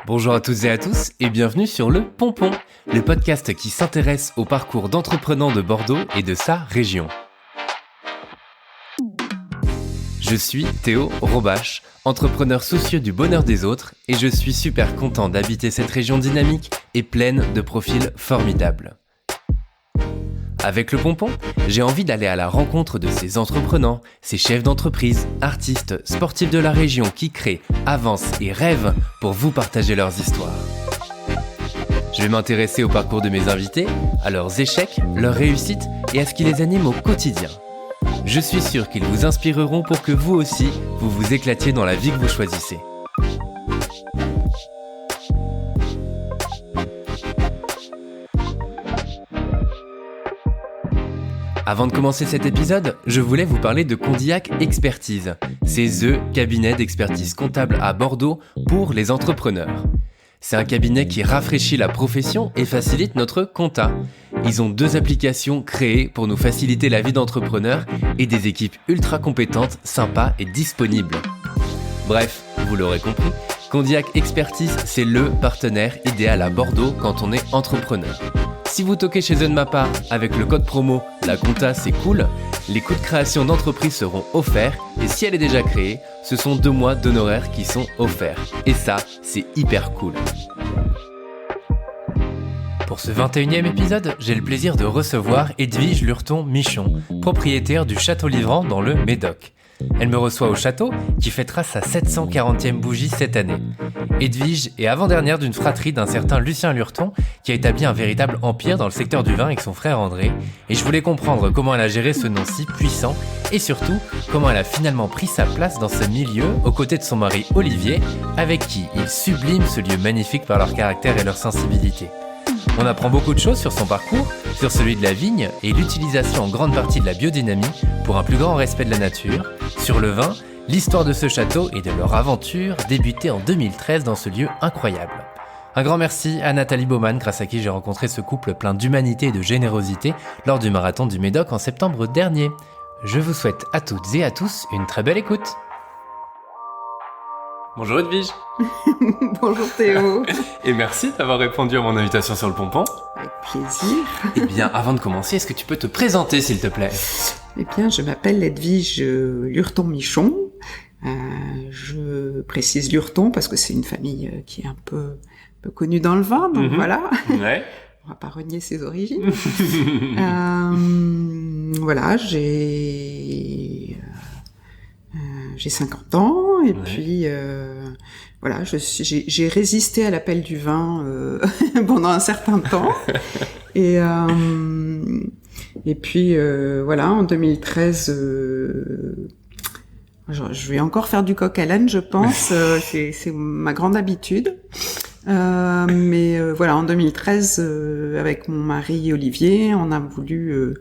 Bonjour à toutes et à tous et bienvenue sur Le Pompon, le podcast qui s'intéresse au parcours d'entrepreneurs de Bordeaux et de sa région. Je suis Théo Robache, entrepreneur soucieux du bonheur des autres et je suis super content d'habiter cette région dynamique et pleine de profils formidables. Avec Le Pompon, j'ai envie d'aller à la rencontre de ces entrepreneurs, ces chefs d'entreprise, artistes, sportifs de la région qui créent, avancent et rêvent pour vous partager leurs histoires. Je vais m'intéresser au parcours de mes invités, à leurs échecs, leurs réussites et à ce qui les anime au quotidien. Je suis sûr qu'ils vous inspireront pour que vous aussi, vous vous éclatiez dans la vie que vous choisissez. Avant de commencer cet épisode, je voulais vous parler de Condillac Expertise. C'est THE cabinet d'expertise comptable à Bordeaux pour les entrepreneurs. C'est un cabinet qui rafraîchit la profession et facilite notre compta. Ils ont 2 applications créées pour nous faciliter la vie d'entrepreneurs et des équipes ultra compétentes, sympas et disponibles. Bref, vous l'aurez compris, Condillac Expertise, c'est le partenaire idéal à Bordeaux quand on est entrepreneur. Si vous toquez chez eux de ma part avec le code promo La Compta c'est cool, les coûts de création d'entreprise seront offerts et si elle est déjà créée, ce sont 2 mois d'honoraires qui sont offerts. Et ça, c'est hyper cool. Pour ce 21e épisode, j'ai le plaisir de recevoir Edwige Lurton-Michon, propriétaire du Château Livrant dans le Médoc. Elle me reçoit au château, qui fêtera sa 740e bougie cette année. Edwige est avant-dernière d'une fratrie d'un certain Lucien Lurton, qui a établi un véritable empire dans le secteur du vin avec son frère André, et je voulais comprendre comment elle a géré ce nom si puissant, et surtout, comment elle a finalement pris sa place dans ce milieu, aux côtés de son mari Olivier, avec qui ils subliment ce lieu magnifique par leur caractère et leur sensibilité. On apprend beaucoup de choses sur son parcours, sur celui de la vigne et l'utilisation en grande partie de la biodynamie pour un plus grand respect de la nature, sur le vin, l'histoire de ce château et de leur aventure débutée en 2013 dans ce lieu incroyable. Un grand merci à Nathalie Baumann, grâce à qui j'ai rencontré ce couple plein d'humanité et de générosité lors du marathon du Médoc en septembre dernier. Je vous souhaite à toutes et à tous une très belle écoute. Bonjour Edwige. Bonjour Théo. Et merci d'avoir répondu à mon invitation sur Le Pompon. Avec plaisir. Eh bien, avant de commencer, est-ce que tu peux te présenter s'il te plaît ? Eh bien, je m'appelle Edwige Lurton-Michon. Je précise Lurton parce que c'est une famille qui est un peu connue dans le vin, donc voilà. Ouais. On va pas renier ses origines. Voilà, j'ai 50 ans et puis voilà, j'ai résisté à l'appel du vin pendant un certain temps et puis voilà, en 2013 je vais encore faire du coq à l'âne, je pense. C'est ma grande habitude. Mais voilà, en 2013, avec mon mari Olivier, on a voulu...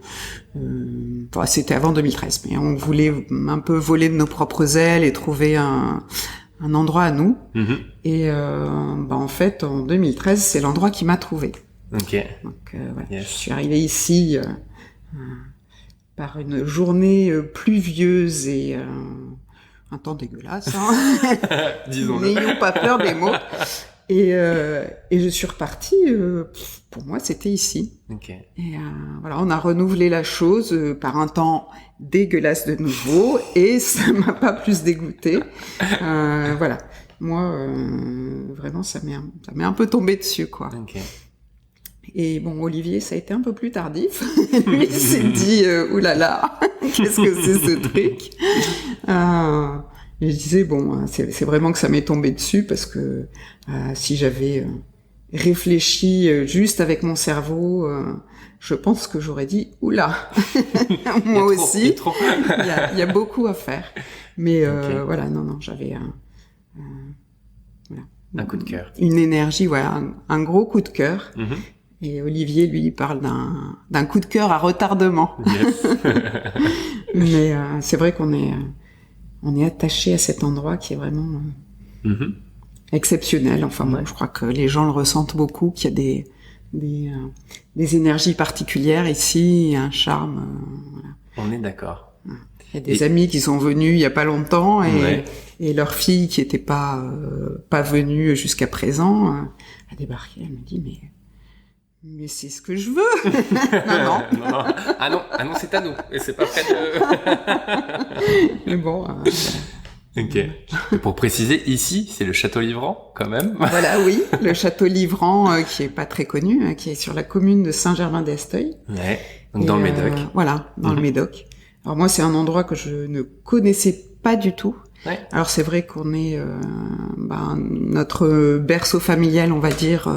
Enfin, c'était avant 2013, mais on voulait un peu voler de nos propres ailes et trouver un endroit à nous. Et en fait, en 2013, c'est l'endroit qui m'a trouvé. Ok. Donc voilà, yes. Je suis arrivée ici par une journée pluvieuse et un temps dégueulasse. Hein. Disons-le. N'ayons pas peur des mots. Et je suis repartie. Pour moi, c'était ici. Okay. Et voilà, on a renouvelé la chose par un temps dégueulasse de nouveau, et ça m'a pas plus dégoûtée. Voilà, moi, vraiment, ça m'est un peu tombé dessus, quoi. Okay. Et bon, Olivier, ça a été un peu plus tardif. Lui, il s'est dit, oulala, qu'est-ce que c'est ce truc? Et je disais, bon, c'est vraiment que ça m'est tombé dessus parce que si j'avais réfléchi juste avec mon cerveau, je pense que j'aurais dit, oula, moi aussi, il y a beaucoup à faire. Mais okay. Voilà, non, j'avais voilà, un coup de cœur. Une énergie, voilà, un gros coup de cœur. Et Olivier, lui, il parle d'un coup de cœur à retardement. Yes. Mais c'est vrai qu'on est attaché à cet endroit qui est vraiment exceptionnel. Enfin, bon, je crois que les gens le ressentent beaucoup, qu'il y a des énergies particulières ici, un charme. Voilà. On est d'accord. Il y a des amis qui sont venus il y a pas longtemps et leur fille qui était pas venue jusqu'à présent a débarqué. Elle me dit mais c'est ce que je veux. non. Ah non, c'est à nous. Et c'est pas près de... Mais bon. Ok. Et pour préciser, ici, c'est le Château Livrant, quand même. Voilà, oui, le Château Livrant, qui est pas très connu, qui est sur la commune de Saint-Germain-d'Esteuil. Ouais. Donc dans le Médoc. Voilà, dans le Médoc. Alors moi, c'est un endroit que je ne connaissais pas du tout. Ouais. Alors c'est vrai qu'on est notre berceau familial, on va dire,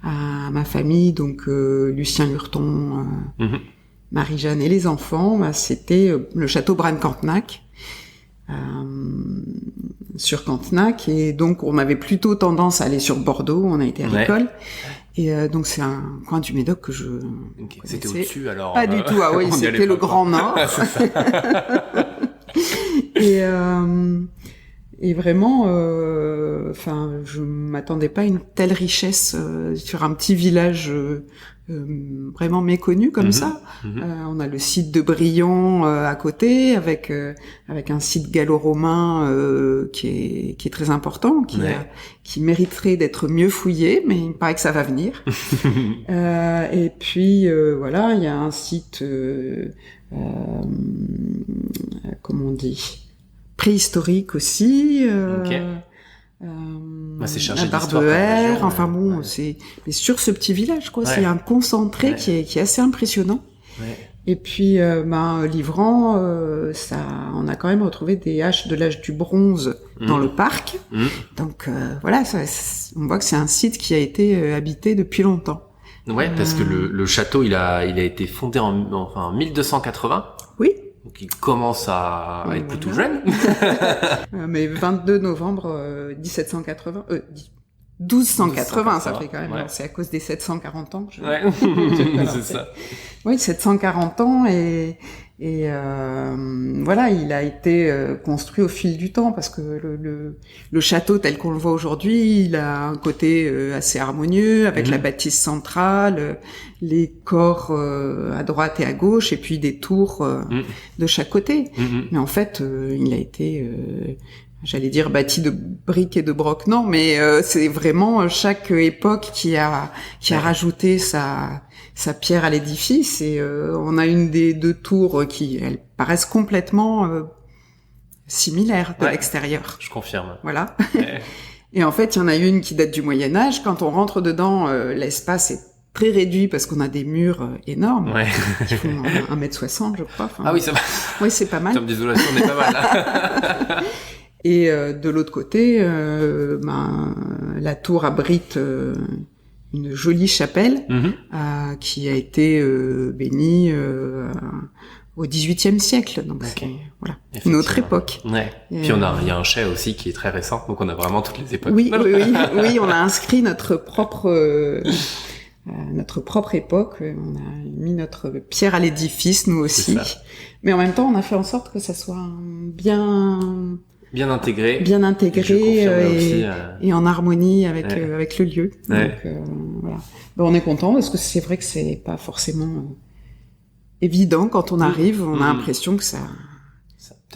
à ma famille, donc Lucien Lurton, Marie-Jeanne et les enfants, c'était le château Braine-Cantenac. Sur Cantenac, et donc on avait plutôt tendance à aller sur Bordeaux, on a été à l'école, et donc c'est un coin du Médoc que je connaissais. C'était au-dessus alors. Pas du tout, ah oui, c'était le Grand Nord. Et vraiment, je m'attendais pas à une telle richesse sur un petit village vraiment méconnu comme ça. On a le site de Brion à côté, avec un site gallo-romain qui est très important, qui mériterait d'être mieux fouillé, mais il paraît que ça va venir. Et puis voilà, il y a un site, comment on dit, préhistorique aussi. C'est cherché à Barbeher, enfin bon, mais sur ce petit village, quoi, c'est un concentré qui est assez impressionnant. Ouais. Et puis, Livrant, on a quand même retrouvé des haches de l'âge du bronze dans le parc. Donc, voilà, on voit que c'est un site qui a été habité depuis longtemps. Ouais, parce que le château, il a été fondé en 1280. Oui. Donc il commence à être plutôt jeune. Mais 22 novembre 1780, 1280, ça fait quand même. Ouais. C'est à cause des 740 ans. C'est ça. Oui, 740 ans et voilà, il a été construit au fil du temps parce que le château tel qu'on le voit aujourd'hui, il a un côté assez harmonieux avec la bâtisse centrale, les corps à droite et à gauche et puis des tours de chaque côté. Mais en fait, il a été j'allais dire bâti de briques et de brocs, non, mais c'est vraiment chaque époque qui a rajouté sa pierre à l'édifice, et on a une des deux tours elles paraissent complètement similaires de l'extérieur. Je confirme. Voilà. Ouais. Et en fait, il y en a une qui date du Moyen-Âge. Quand on rentre dedans, l'espace est très réduit parce qu'on a des murs énormes. Ouais. Qui font 1m60, je crois. Enfin, ah oui, ça va. Oui, c'est pas mal. En termes d'isolation, on est pas mal, là. Et de l'autre côté, la tour abrite une jolie chapelle qui a été bénie au XVIIIe siècle. Donc c'est voilà, une autre époque. Ouais. Puis il y a un chai aussi qui est très récent, donc on a vraiment toutes les époques. Oui, on a inscrit notre propre époque. On a mis notre pierre à l'édifice, nous aussi. Mais en même temps, on a fait en sorte que ça soit bien intégré et en harmonie avec le lieu. Donc voilà. On est content parce que c'est vrai que c'est pas forcément évident quand on arrive. On a l'impression que ça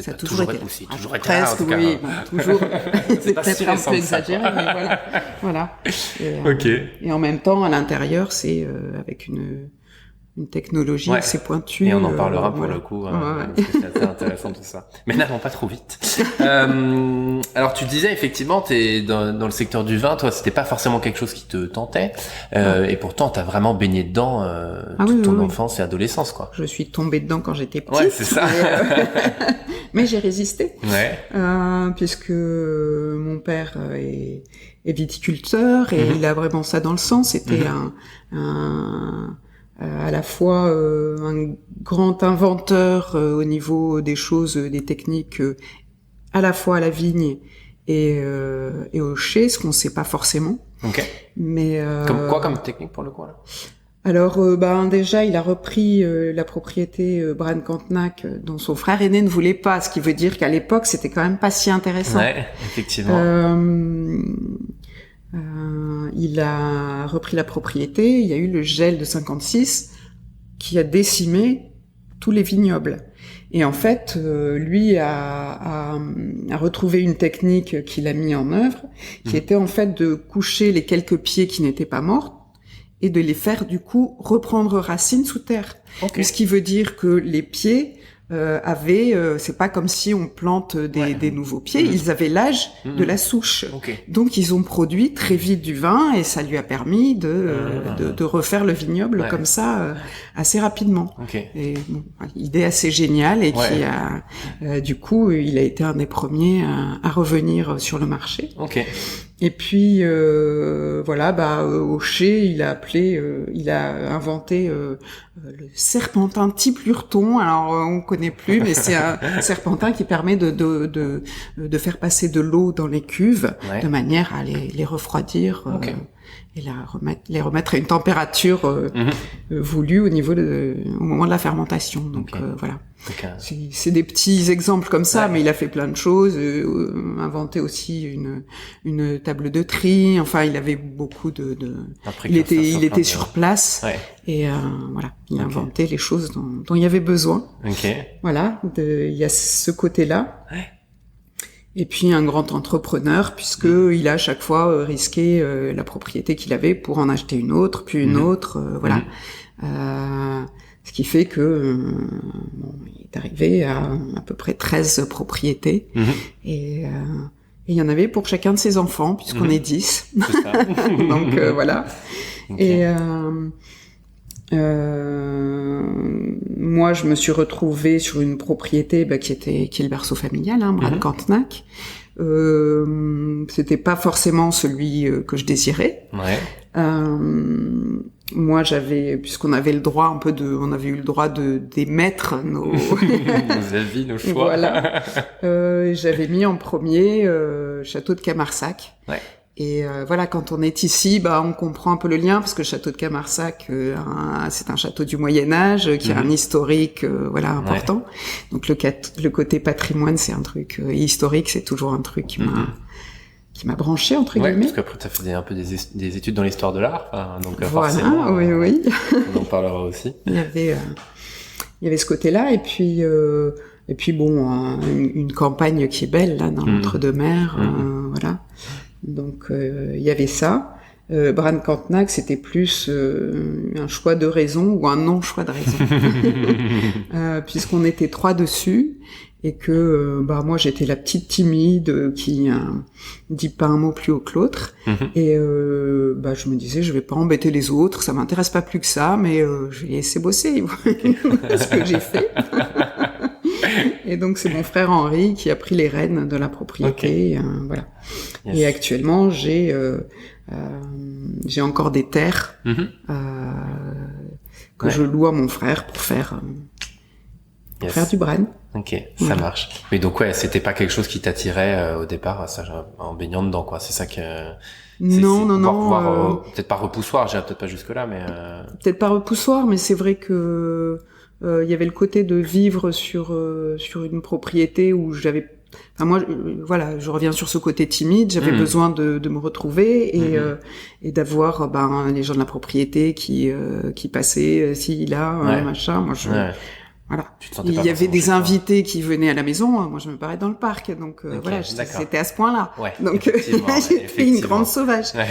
a toujours été aussi, toujours été presque, là, oui, toujours. C'est peut-être un peu exagéré, mais voilà. Et en même temps, à l'intérieur, c'est avec une technologie assez pointue. Et on en parlera pour le coup, parce que c'est assez intéressant tout ça. Mais n'allons pas trop vite. Alors tu disais effectivement, t'es dans le secteur du vin, toi c'était pas forcément quelque chose qui te tentait, et pourtant t'as vraiment baigné dedans toute ton enfance et adolescence, quoi. Je suis tombée dedans quand j'étais petite. Ouais, c'est ça. Mais j'ai résisté. Puisque mon père est viticulteur et il a vraiment ça dans le sang. C'était à la fois un grand inventeur au niveau des choses, des techniques, à la fois à la vigne et au chai, ce qu'on sait pas forcément. Mais comme technique pour le coup là? Alors, déjà, il a repris la propriété Braine-Cantenac dont son frère aîné ne voulait pas, ce qui veut dire qu'à l'époque, c'était quand même pas si intéressant. Ouais, effectivement. Il a repris la propriété. Il y a eu le gel de 56 qui a décimé tous les vignobles. Et en fait, lui a retrouvé une technique qu'il a mis en œuvre, qui était en fait de coucher les quelques pieds qui n'étaient pas morts et de les faire du coup reprendre racine sous terre. Ce qui veut dire que les pieds c'est pas comme si on plante des nouveaux pieds, ils avaient l'âge de la souche. Donc ils ont produit très vite du vin et ça lui a permis de refaire le vignoble comme ça assez rapidement. Et bon, l'idée assez géniale et qui a du coup il a été un des premiers à revenir sur le marché. Et puis au Chai, il a inventé le serpentin type Lurton. Alors on connaît plus, mais c'est un serpentin qui permet de faire passer de l'eau dans les cuves de manière à les refroidir et les remettre à une température voulue au moment de la fermentation. Donc voilà. C'est des petits exemples comme ça, mais il a fait plein de choses, inventé aussi une table de tri. Enfin, il avait beaucoup il était sur place et voilà, il a inventé les choses dont il y avait besoin. Voilà, il y a ce côté-là. Et puis un grand entrepreneur, puisque il a à chaque fois risqué la propriété qu'il avait pour en acheter une autre, puis une autre, voilà. Ce qui fait que il est arrivé à peu près 13 propriétés et il y en avait pour chacun de ses enfants, puisqu'on est 10. C'est ça. Donc voilà. Et moi, je me suis retrouvée sur une propriété qui est le berceau familial, Branne-Cantenac. C'était pas forcément celui que je désirais. Moi, puisqu'on avait le droit on avait eu le droit d'émettre nos avis, nos choix. Voilà. J'avais mis en premier Château de Camarsac. Et voilà, quand on est ici, on comprend un peu le lien, parce que le château de Camarsac, c'est un château du Moyen-Âge qui a un historique important. Donc le côté patrimoine, c'est un truc historique, c'est toujours un truc qui m'a branché entre guillemets. Parce qu'après tu as fait un peu des études dans l'histoire de l'art, donc voilà, forcément oui. On en parlera aussi. Il y avait ce côté-là et puis bon, une campagne qui est belle là dans l'entre-deux-mers, voilà. Donc il y avait ça. Branne-Cantenac, c'était plus un choix de raison ou un non-choix de raison, puisqu'on était 3 dessus et que moi j'étais la petite timide qui dit pas un mot plus haut que l'autre et je me disais je vais pas embêter les autres, ça m'intéresse pas plus que ça, mais je vais les laisser bosser. Ce que j'ai fait. Et donc c'est mon frère Henri qui a pris les rênes de la propriété, voilà. Yes. Et actuellement j'ai encore des terres que je loue à mon frère pour faire du brenne. Ça marche. Mais donc c'était pas quelque chose qui t'attirait au départ, ça, en baignant dedans, quoi. C'est ça que. Non. Peut-être pas repoussoir, j'irai peut-être pas jusque là, mais. Peut-être pas repoussoir, mais c'est vrai que il y avait le côté de vivre sur une propriété où j'avais. Enfin, moi, voilà, je reviens sur ce côté timide. J'avais besoin de me retrouver et d'avoir les gens de la propriété qui passaient ci là machin. Moi, voilà. Il y avait des invités qui venaient à la maison. Moi, je me barrais dans le parc. Donc, voilà, c'était à ce point-là. Donc, j'étais une grande sauvage. Donc,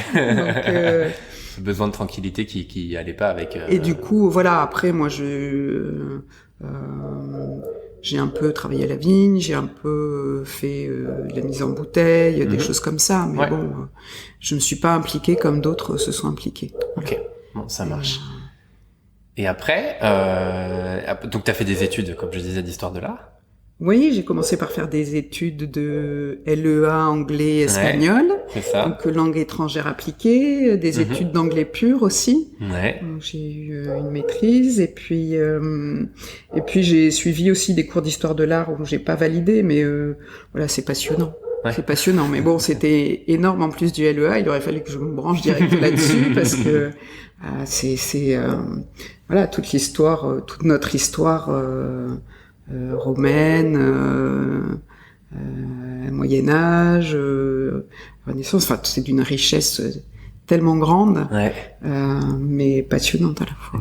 besoin de tranquillité qui allait pas avec. Et du coup, voilà. Après, moi, j'ai un peu travaillé à la vigne. J'ai un peu fait de la mise en bouteille, des choses comme ça. Mais bon, je me suis pas impliquée comme d'autres se sont impliqués. Ok, bon, ça marche. Et après, donc t'as fait des études, comme je disais, d'histoire de l'art. Oui, j'ai commencé par faire des études de LEA anglais espagnol, c'est ça. Donc langue étrangère appliquée, des études d'anglais pur aussi. Donc, j'ai eu une maîtrise et puis j'ai suivi aussi des cours d'histoire de l'art où j'ai pas validé, mais voilà, c'est passionnant. C'est passionnant, mais bon, c'était énorme en plus du LEA. Il aurait fallu que je me branche direct là-dessus parce que c'est voilà, toute notre histoire romaine, Moyen Âge, Renaissance. Enfin, c'est d'une richesse tellement grande, mais passionnante à la fois.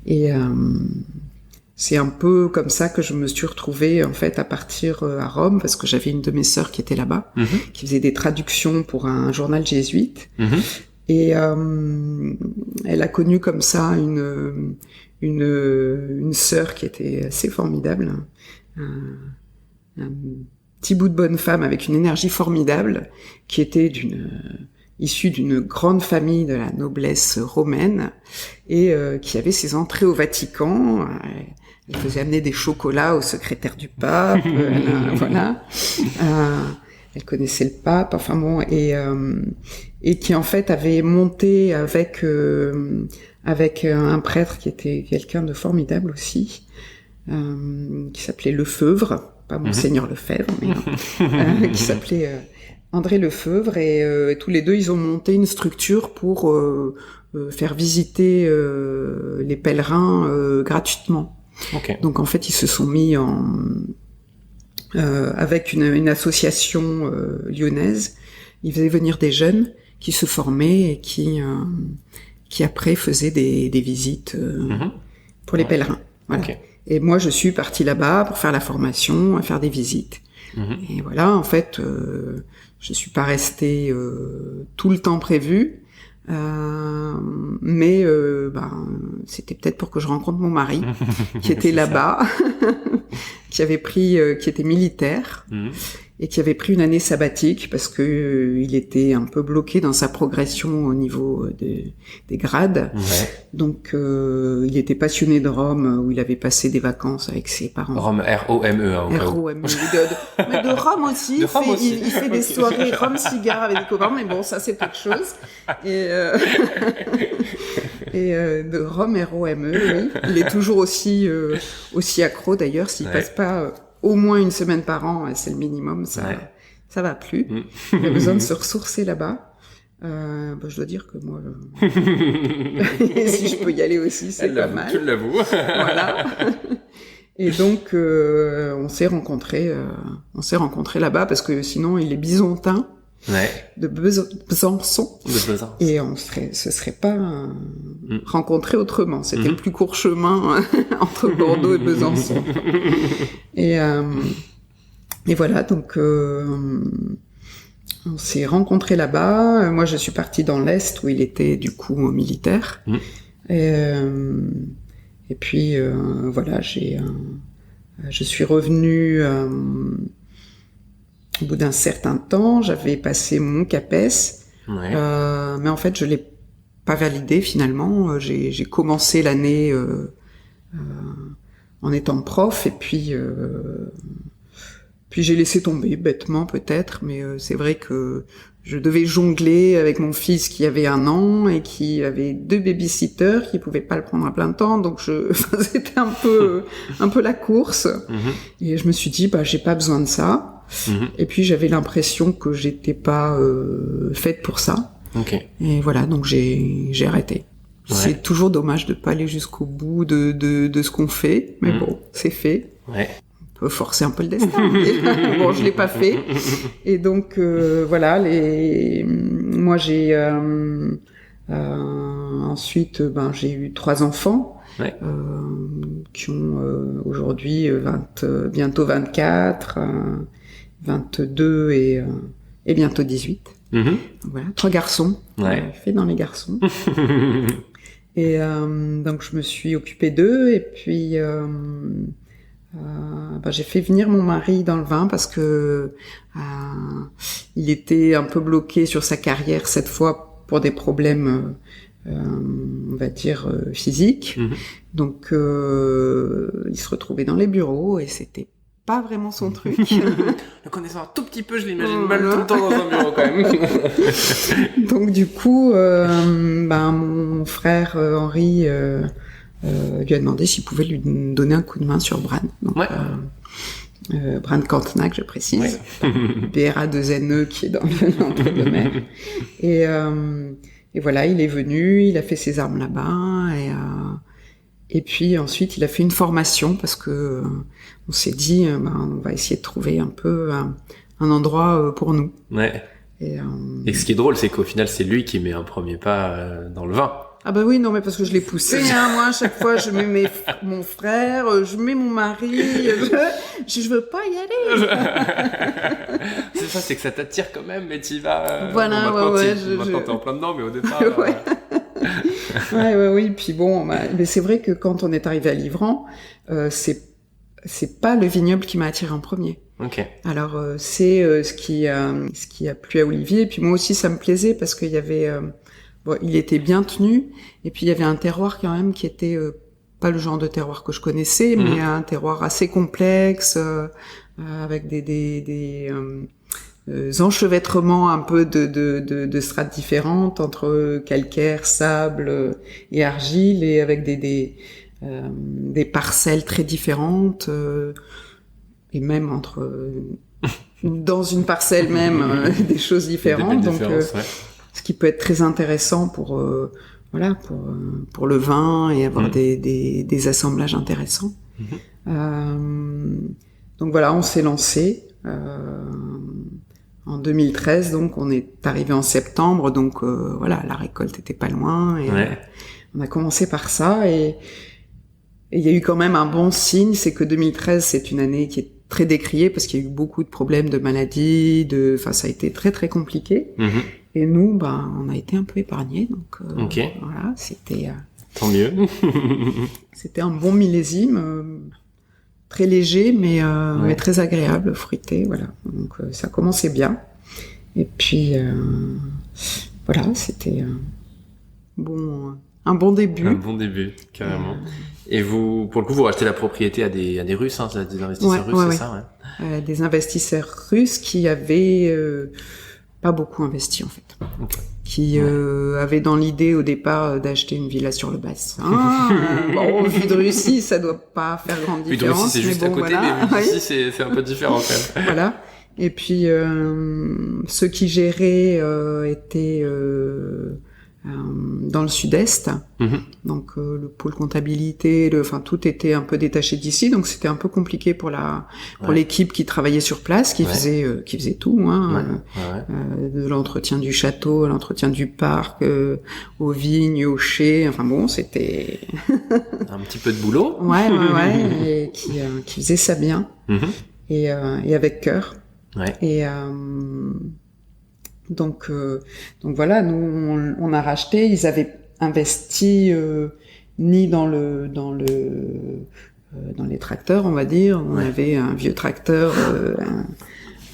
Et c'est un peu comme ça que je me suis retrouvée en fait à partir à Rome, parce que j'avais une de mes sœurs qui était là-bas, qui faisait des traductions pour un journal jésuite, et elle a connu comme ça une sœur qui était assez formidable, un petit bout de bonne femme avec une énergie formidable, qui était issue d'une grande famille de la noblesse romaine, et qui avait ses entrées au Vatican. Elle faisait amener des chocolats au secrétaire du pape, voilà. Elle connaissait le pape, enfin bon, et qui en fait avait monté avec un prêtre qui était quelqu'un de formidable aussi, qui s'appelait Lefebvre, pas Monseigneur Lefebvre, mais qui s'appelait André Lefebvre, et tous les deux ils ont monté une structure pour faire visiter les pèlerins gratuitement. Okay. Donc en fait ils se sont mis avec une association lyonnaise, ils faisaient venir des jeunes qui se formaient et qui après faisaient des visites pour les pèlerins. Voilà. Okay. Et moi je suis partie là-bas pour faire la formation, à faire des visites. Et voilà, en fait je suis pas restée tout le temps prévu. Mais c'était peut-être pour que je rencontre mon mari qui était là-bas, qui était militaire et qui avait pris une année sabbatique parce que il était un peu bloqué dans sa progression au niveau des grades. Donc il était passionné de Rome, où il avait passé des vacances avec ses parents. Rome, R-O-M-E. R-O-M-E. Mais de Rome aussi. Il fait des soirées Rome cigare avec des copains, mais bon, ça c'est quelque chose. Et de Rome, R-O-M-E, oui. Il est toujours aussi accro d'ailleurs, s'il passe pas au moins une semaine par an, c'est le minimum, ça va plus. Il a besoin de se ressourcer là-bas. Je dois dire que moi, si je peux y aller aussi, c'est pas mal. Tu l'avoues. Voilà. Et donc, on s'est rencontrés là-bas parce que sinon, il est byzantin. De Besançon. Et on se serait pas rencontrés autrement. C'était le plus court chemin entre Bordeaux et Besançon. Et voilà, donc on s'est rencontrés là-bas. Moi, je suis partie dans l'Est où il était du coup militaire. Et puis voilà, je suis revenue. Au bout d'un certain temps, j'avais passé mon CAPES, mais en fait, je l'ai pas validé finalement. J'ai commencé l'année en étant prof, et puis j'ai laissé tomber, bêtement peut-être, mais c'est vrai que je devais jongler avec mon fils qui avait 1 an et qui avait 2 babysitters qui pouvaient pas le prendre à plein temps, donc c'était un peu la course. Et je me suis dit, j'ai pas besoin de ça. Et puis j'avais l'impression que j'étais pas faite pour ça. Et voilà, donc j'ai arrêté. C'est toujours dommage de pas aller jusqu'au bout de ce qu'on fait, mais bon, c'est fait. On peut forcer un peu le destin. Mais bon, je l'ai pas fait. Et donc voilà, moi j'ai ensuite j'ai eu 3 enfants. Qui ont aujourd'hui bientôt 24, 22 et bientôt 18. Voilà, 3 garçons. Fait dans les garçons. Et donc je me suis occupée d'eux, et puis j'ai fait venir mon mari dans le vin parce que il était un peu bloqué sur sa carrière cette fois pour des problèmes on va dire physiques. Donc il se retrouvait dans les bureaux et c'était pas vraiment son truc. Le connaissant un tout petit peu, je l'imagine mal tout le temps dans un bureau quand même. Donc du coup, mon frère Henri lui a demandé s'il pouvait lui donner un coup de main sur Bran. Donc, Bran Cantenac, je précise. BRA2NE qui est dans l'entre-deux-mer. Et voilà, il est venu, il a fait ses armes là-bas, et puis ensuite il a fait une formation parce que on s'est dit on va essayer de trouver un peu un endroit pour nous. Et ce qui est drôle, c'est qu'au final c'est lui qui met un premier pas dans le vin. Ah bah oui, non, mais parce que je l'ai poussé, hein. Moi, à chaque fois, je mets mon frère, je mets mon mari, je veux pas y aller. C'est ça, c'est que ça t'attire quand même, mais t'y vas. Voilà, maintenant, t'es en plein dedans, mais au départ. Oui. Puis bon, mais c'est vrai que quand on est arrivé à Livran, c'est pas le vignoble qui m'a attiré en premier. Ok. Alors c'est ce qui a plu à Olivier. Et puis moi aussi, ça me plaisait parce qu'il y avait il était bien tenu, et puis il y avait un terroir quand même qui était pas le genre de terroir que je connaissais, mais un terroir assez complexe, avec des enchevêtrements un peu de strates différentes entre calcaire, sable et argile, et avec des parcelles très différentes, et même dans une parcelle même des choses différentes. Donc ce qui peut être très intéressant pour le vin, et avoir des assemblages intéressants. Donc voilà, on s'est lancé en 2013, donc on est arrivé en septembre, donc la récolte était pas loin, et on a commencé par ça, et il y a eu quand même un bon signe, c'est que 2013, c'est une année qui est très décriée parce qu'il y a eu beaucoup de problèmes de maladies, ça a été très très compliqué. Et nous, on a été un peu épargnés, donc voilà, c'était tant mieux. C'était un bon millésime, très léger, mais très agréable, fruité, voilà. Donc ça commençait bien. Et puis voilà, c'était un bon début. Un bon début, carrément. Et vous, pour le coup, vous rachetez la propriété à des Russes, hein, des investisseurs russes, c'est ça, des investisseurs russes qui avaient pas beaucoup investi en fait, qui avaient dans l'idée au départ d'acheter une villa sur le bassin. Au vu de Russie, ça doit pas faire grande différence. Vu de Russie, c'est juste à côté, mais ici c'est un peu différent quand même. Voilà. Et puis ceux qui géraient étaient dans le sud-est, donc le pôle comptabilité, tout était un peu détaché d'ici, donc c'était un peu compliqué pour l'équipe qui travaillait sur place, qui faisait tout, de l'entretien du château, à l'entretien du parc, aux vignes, aux chais, c'était un petit peu de boulot. Et qui faisait ça bien, et avec cœur. Et donc voilà, nous on a racheté. Ils avaient investi ni dans les tracteurs, on va dire. On avait un vieux tracteur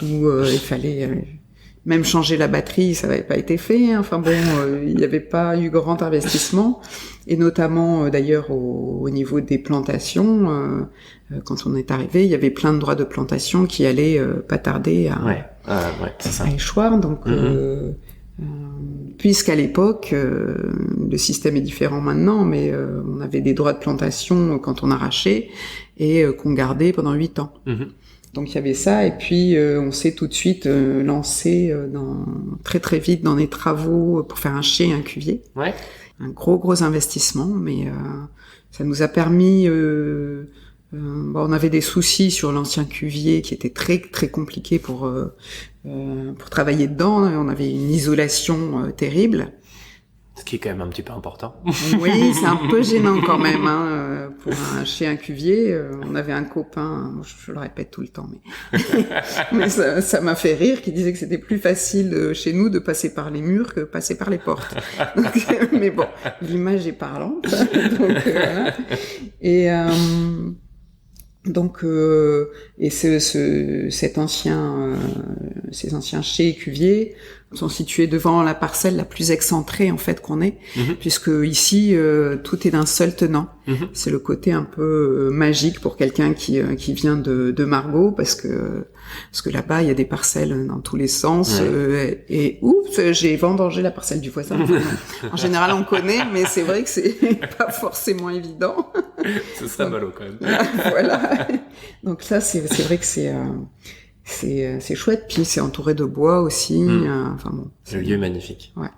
où il fallait même changer la batterie, ça n'avait pas été fait. Il n'y avait pas eu grand investissement, et notamment d'ailleurs au niveau des plantations. Quand on est arrivé, il y avait plein de droits de plantation qui allaient pas tarder à échoir. Donc, puisqu'à l'époque, le système est différent maintenant, mais on avait des droits de plantation quand on arrachait, et qu'on gardait pendant 8 ans. Donc il y avait ça, et puis on s'est tout de suite lancé très très vite dans des travaux pour faire un chai et un cuvier. Un gros investissement, mais ça nous a permis... on avait des soucis sur l'ancien cuvier qui était très très compliqué pour travailler dedans. On avait une isolation terrible. Ce qui est quand même un petit peu important. Oui, c'est un peu gênant quand même, pour chez un cuvier. On avait un copain, je le répète tout le temps, mais ça m'a fait rire, qui disait que c'était plus facile chez nous de passer par les murs que passer par les portes. Donc, mais bon, l'image est parlante. Donc, voilà. Et ces anciens chais et cuviers sont situés devant la parcelle la plus excentrée en fait qu'on ait, puisque ici tout est d'un seul tenant. C'est le côté un peu magique pour quelqu'un qui vient de Margaux, parce que là-bas il y a des parcelles dans tous les sens, et oups, j'ai vendangé la parcelle du voisin. En général on connaît, mais c'est vrai que c'est pas forcément évident. Ce serait ballot quand même. Voilà. Donc ça c'est vrai que c'est chouette, puis c'est entouré de bois aussi. Le lieu est magnifique. Ouais,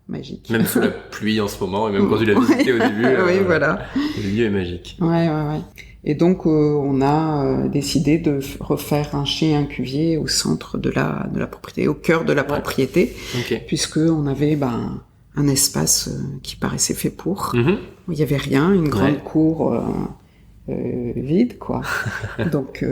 magique. Même sous la pluie en ce moment, et même quand tu l'as visité au début. Voilà. Le lieu est magique. Ouais. Et donc on a décidé de refaire un chai et un cuvier au centre de la propriété, au cœur de la propriété, puisque on avait un espace qui paraissait fait pour, Mhm. où il y avait rien, une grande Ouais. cour vide, quoi. Donc,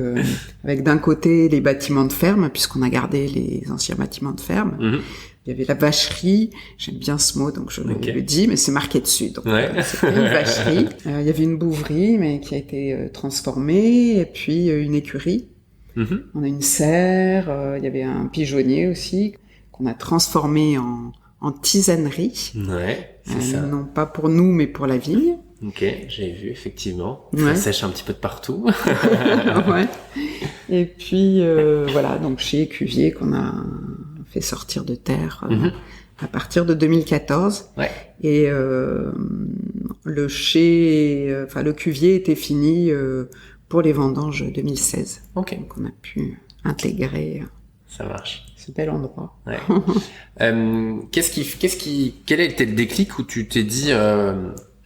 avec d'un côté les bâtiments de ferme, puisqu'on a gardé les anciens bâtiments de ferme. Mhm. Il y avait la vacherie, j'aime bien ce mot, donc je Ok. le dis, mais c'est marqué dessus. Donc, Ouais. c'était une vacherie. Il y avait une bouverie, mais qui a été transformée, et puis une écurie. Mhm. On a une serre, il y avait un pigeonnier aussi, qu'on a transformé en tisanerie. Ouais, c'est ça. Non pas pour nous, mais pour la vigne. Ok, j'ai vu, effectivement. Ouais. Ça sèche un petit peu de partout. Ouais. Et puis, voilà, donc chez Cuvier qu'on a fait sortir de terre Mhm. à partir de 2014. Ouais. Et le Cuvier était fini pour les vendanges 2016. Ok, Donc on a pu intégrer ça marche. ce bel endroit. Ouais. Quel a été le déclic où tu t'es dit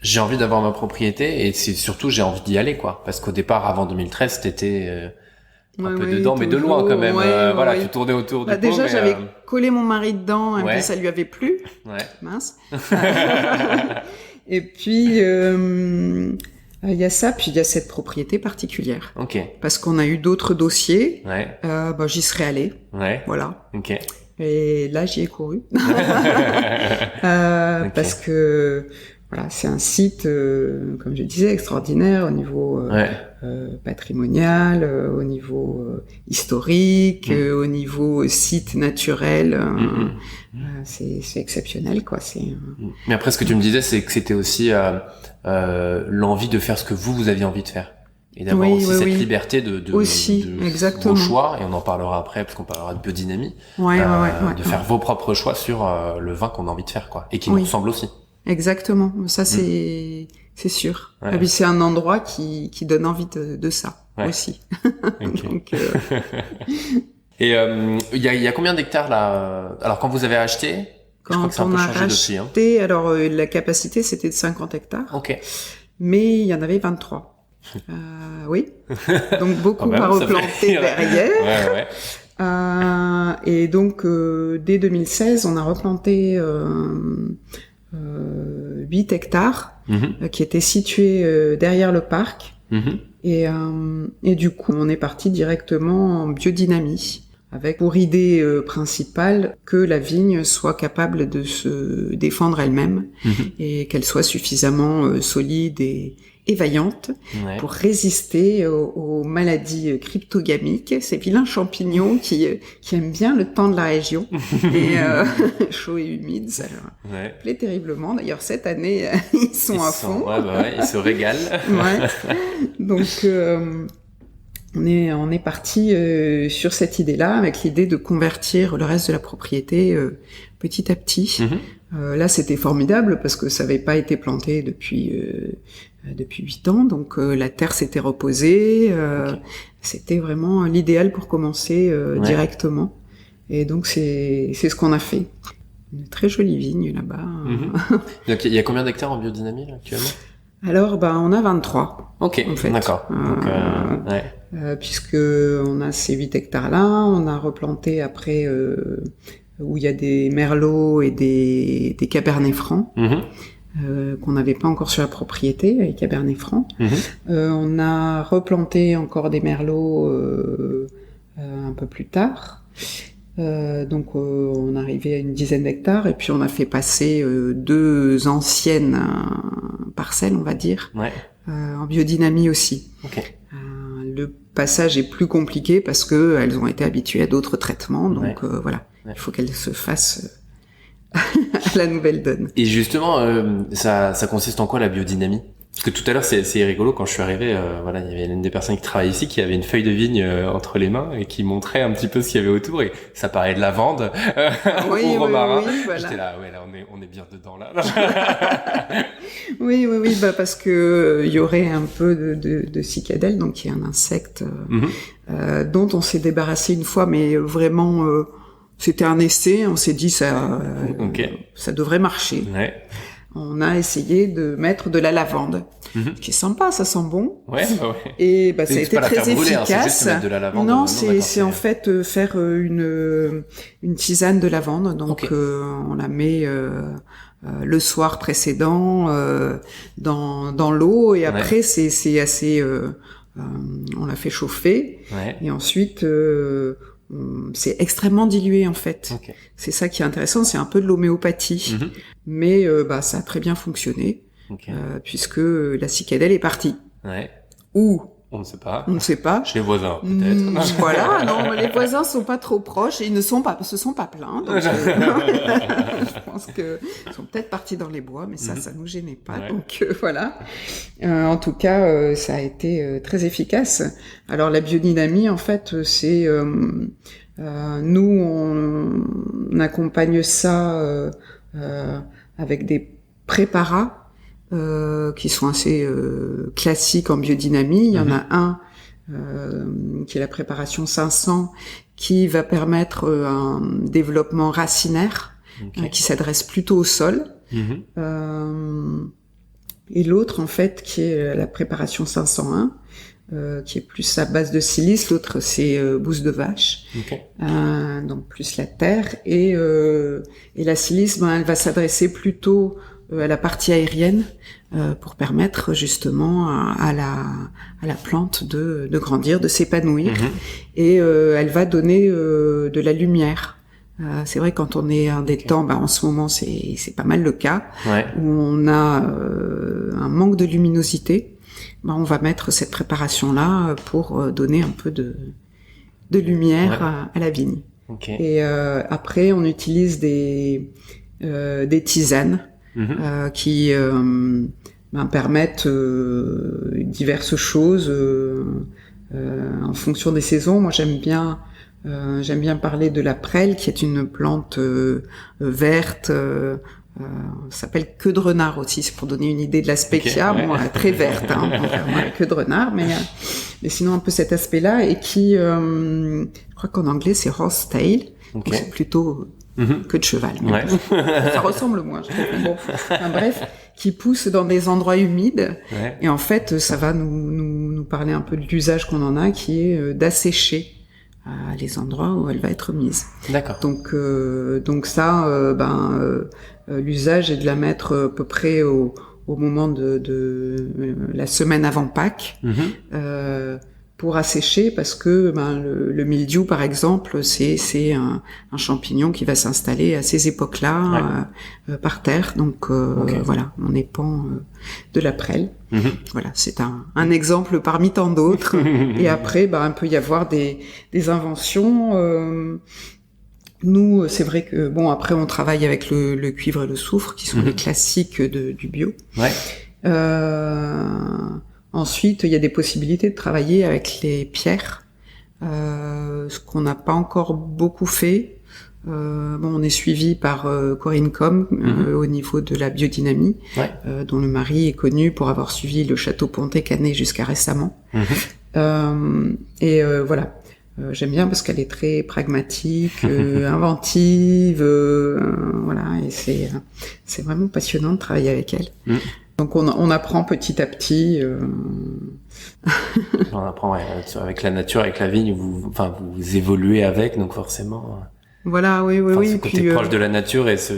j'ai envie d'avoir ma propriété et c'est surtout j'ai envie d'y aller quoi, parce qu'au départ avant 2013 t'étais un peu dedans mais de loin quand même. Voilà, tu tournais autour du pot. Déjà mais, j'avais collé mon mari dedans et ouais. puis ça lui avait plu. Ouais. Mince. Et puis il y a ça, puis il y a cette propriété particulière. Ok. Parce qu'on a eu d'autres dossiers. Ouais. J'y serais allée. Ouais. Voilà. Ok. Et là, j'y ai couru. Ok. Parce que voilà, c'est un site, comme je disais, extraordinaire au niveau Ouais. patrimonial, au niveau historique, au niveau site naturel. C'est exceptionnel, quoi. Mais après, ce que tu me disais, c'est que c'était aussi l'envie de faire ce que vous aviez envie de faire. Et d'avoir aussi cette liberté de exactement. vos choix, et on en parlera après, parce qu'on parlera de biodynamie, de faire vos propres choix sur le vin qu'on a envie de faire, quoi, et qui nous ressemble aussi. Exactement, ça c'est sûr. Ouais. Et puis c'est un endroit qui donne envie de ça aussi. Okay. Donc, Et il y a combien d'hectares là? Alors quand vous avez acheté, je crois que ça a un peu changé depuis. Hein. Alors la capacité c'était de 50 hectares. Ok. Mais il y en avait 23. Oui. Donc beaucoup à replanter derrière. Ouais. Et donc dès 2016, on a replanté 8 hectares qui étaient situés derrière le parc. Et du coup, on est parti directement en biodynamie, avec pour idée principale que la vigne soit capable de se défendre elle-même et qu'elle soit suffisamment solide et vaillante pour résister aux maladies cryptogamiques, ces vilains champignons qui aiment bien le temps de la région et chaud et humide, ça leur plaît terriblement. D'ailleurs cette année ils sont à fond. Ils se régalent. Donc on est parti sur cette idée-là, avec l'idée de convertir le reste de la propriété petit à petit. Là, c'était formidable parce que ça n'avait pas été planté depuis 8 ans, donc la terre s'était reposée. C'était vraiment l'idéal pour commencer directement. Et donc c'est ce qu'on a fait. Une très jolie vigne là-bas. Donc il y a combien d'hectares en biodynamie là, actuellement? Alors, on a 23. Ok, en fait. D'accord. Donc, puisque on a ces 8 hectares-là, on a replanté après où il y a des merlots et des cabernets francs qu'on n'avait pas encore sur la propriété, les cabernets francs. On a replanté encore des merlots un peu plus tard. Donc on arrivait à une dizaine d'hectares et puis on a fait passer 2 anciennes parcelles, on va dire, en biodynamie aussi. Le passage est plus compliqué parce que elles ont été habituées à d'autres traitements, donc voilà, il faut qu'elles se fassent à la nouvelle donne. Et justement, ça consiste en quoi la biodynamie? Parce que tout à l'heure, c'est rigolo, quand je suis arrivé, voilà, il y avait l'une des personnes qui travaille ici qui avait une feuille de vigne entre les mains et qui montrait un petit peu ce qu'il y avait autour, et ça parlait de lavande au romarin. Voilà. J'étais là, on est bien dedans là. Oui, parce que il y aurait un peu de cicadelle, donc il y a un insecte dont on s'est débarrassé une fois, mais vraiment c'était un essai. On s'est dit ça devrait marcher. On a essayé de mettre de la lavande, qui est sympa, ça sent bon. Et ça a été très efficace. C'est juste mettre de la lavande. Non, c'est en fait faire une tisane de lavande. Donc on la met le soir précédent dans l'eau, et après c'est assez on la fait chauffer, et ensuite c'est extrêmement dilué en fait. C'est ça qui est intéressant, c'est un peu de l'homéopathie, mais ça a très bien fonctionné, puisque la cicadelle est partie. Ou on ne sait pas. On ne sait pas. Chez les voisins, peut-être. Voilà, non, les voisins sont pas trop proches et ils se sont pas plaints. Donc, je pense que ils sont peut-être partis dans les bois, mais ça nous gênait pas. Donc voilà. En tout cas, ça a été très efficace. Alors la biodynamie, en fait, c'est nous on accompagne ça avec des préparats. Qui sont assez classiques en biodynamie. Il y en a un qui est la préparation 500, qui va permettre un développement racinaire qui s'adresse plutôt au sol. Et l'autre, en fait, qui est la préparation 501, qui est plus à base de silice. L'autre, c'est bouse de vache, donc plus la terre. Et la silice, elle va s'adresser plutôt à la partie aérienne, pour permettre justement à la plante de grandir, de s'épanouir, et elle va donner de la lumière. C'est vrai, quand on est des temps, en ce moment c'est pas mal le cas, où on a un manque de luminosité, on va mettre cette préparation là pour donner un peu de lumière à la vigne. Et après on utilise des tisanes qui permettent diverses choses en fonction des saisons. Moi, j'aime bien parler de la prêle, qui est une plante verte. Ça s'appelle queue de renard aussi, c'est pour donner une idée de l'aspect qu'il y a. Très verte, contrairement à la queue de renard, mais sinon un peu cet aspect-là, et qui, je crois qu'en anglais c'est horse tail, donc c'est plutôt queue de cheval. Ça ressemble moins, je trouve. Bon, bref, qui pousse dans des endroits humides, et en fait, ça va nous parler un peu de l'usage qu'on en a, qui est d'assécher les endroits où elle va être mise. D'accord. Donc ça, l'usage est de la mettre à peu près au moment de la semaine avant Pâques, pour assécher, parce que le mildiou, par exemple, c'est un champignon qui va s'installer à ces époques-là par terre. Donc voilà, on épand de la prêle. Voilà, c'est un exemple parmi tant d'autres. Et après, il peut y avoir des inventions. Nous, c'est vrai que après on travaille avec le cuivre et le soufre, qui sont les classiques du bio. Ensuite, il y a des possibilités de travailler avec les pierres, ce qu'on n'a pas encore beaucoup fait. On est suivi par Corinne Com au niveau de la biodynamie, dont le mari est connu pour avoir suivi le château Pontet-Canet jusqu'à récemment. Voilà. J'aime bien parce qu'elle est très pragmatique, inventive, voilà, et c'est vraiment passionnant de travailler avec elle. Donc on apprend petit à petit. On apprend avec la nature, avec la vigne, vous évoluez avec, donc forcément. Voilà, oui. Ce côté proche de la nature et ce.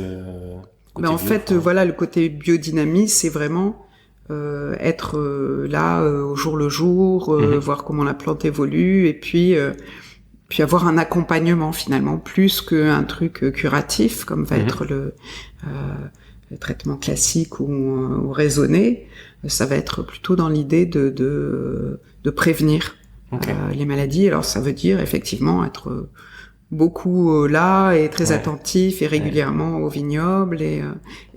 Mais en fait, voilà, le côté biodynamie, c'est vraiment être là au jour le jour, voir comment la plante évolue, et puis avoir un accompagnement finalement, plus qu'un truc curatif comme va être le traitement classique ou raisonné. Ça va être plutôt dans l'idée de prévenir les maladies. Alors ça veut dire effectivement être beaucoup là et très attentif et régulièrement au vignoble, et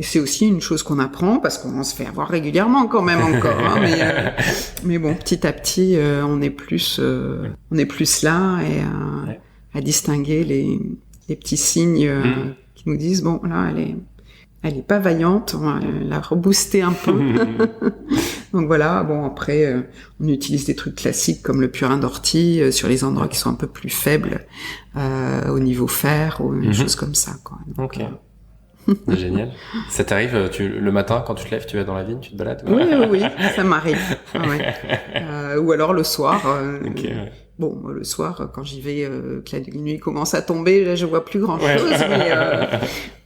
c'est aussi une chose qu'on apprend parce qu'on se fait avoir régulièrement quand même encore, mais bon, petit à petit on est plus là, et à distinguer les petits signes qui nous disent là elle est pas vaillante, on va la rebooster un peu. Donc voilà, après, on utilise des trucs classiques comme le purin d'ortie sur les endroits qui sont un peu plus faibles au niveau fer, ou une chose comme ça, quoi. Donc, Génial. Ça t'arrive, le matin, quand tu te lèves, tu vas dans la vigne, tu te balades? Oui, ça m'arrive. Ou alors le soir, Bon, le soir, quand j'y vais, que la nuit commence à tomber, là, je vois plus grand-chose.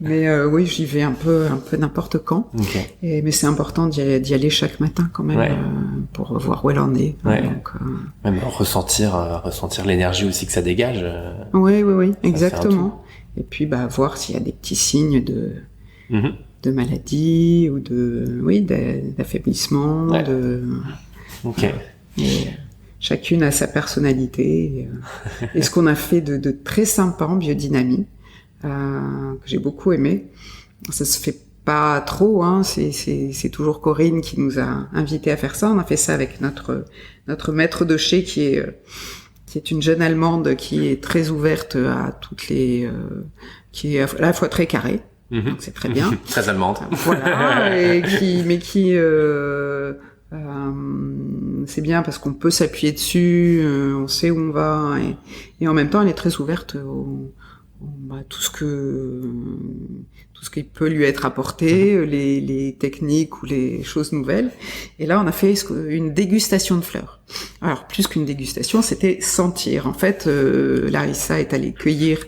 Mais oui, j'y vais un peu n'importe quand. Okay. Mais c'est important d'y aller chaque matin quand même, pour voir où elle en est. Ouais. Donc, même ressentir l'énergie aussi que ça dégage. Oui, exactement. Et puis, voir s'il y a des petits signes de maladie ou d'affaiblissement. Ouais. Ok. Chacune a sa personnalité. Et ce qu'on a fait de très sympa en biodynamie, que j'ai beaucoup aimé, ça se fait pas trop, hein, c'est toujours Corinne qui nous a invités à faire ça. On a fait ça avec notre maître de chez qui est une jeune Allemande qui est très ouverte à toutes les... qui est à la fois très carrée, donc c'est très bien. Très allemande. Voilà, c'est bien parce qu'on peut s'appuyer dessus, on sait où on va, et en même temps elle est très ouverte tout ce qui peut lui être apporté, les techniques ou les choses nouvelles. Et là on a fait une dégustation de fleurs. Alors plus qu'une dégustation, c'était sentir. En fait, Larissa est allée cueillir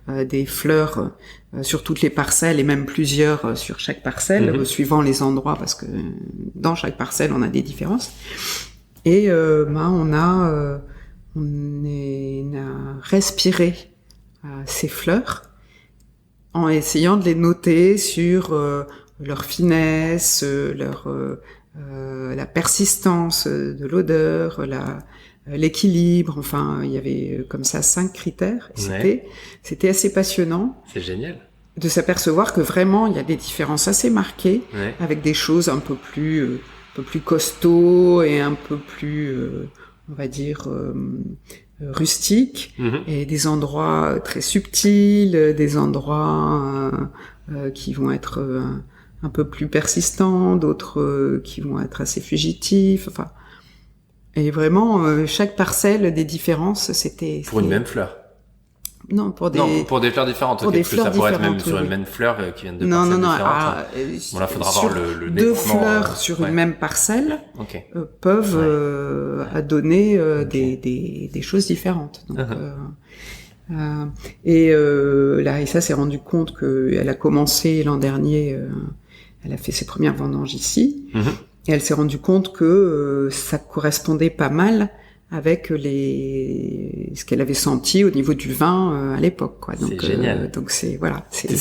des fleurs sur toutes les parcelles et même plusieurs sur chaque parcelle, suivant les endroits, parce que dans chaque parcelle on a des différences. Et on a respiré ces fleurs en essayant de les noter sur leur finesse, la persistance de l'odeur, l'équilibre, enfin il y avait comme ça 5 critères. C'était assez passionnant. C'est génial de s'apercevoir que vraiment il y a des différences assez marquées, avec des choses un peu plus costauds et un peu plus on va dire rustiques, et des endroits très subtils, des endroits qui vont être un peu plus persistants, d'autres qui vont être assez fugitifs, enfin. Et vraiment, chaque parcelle des différences, c'était... Pour une même fleur? Non, pour des fleurs différentes. Pour des fleurs ça pourrait être même sur une même fleur qui viennent de parcelles différentes. Bon, là, faudra voir le deux fleurs sur une même parcelle peuvent donner des choses différentes. Donc, Larissa s'est rendue compte qu'elle a commencé l'an dernier, elle a fait ses premières vendanges ici, et elle s'est rendue compte que ça correspondait pas mal avec ce qu'elle avait senti au niveau du vin à l'époque, quoi. Donc c'est génial. Donc c'est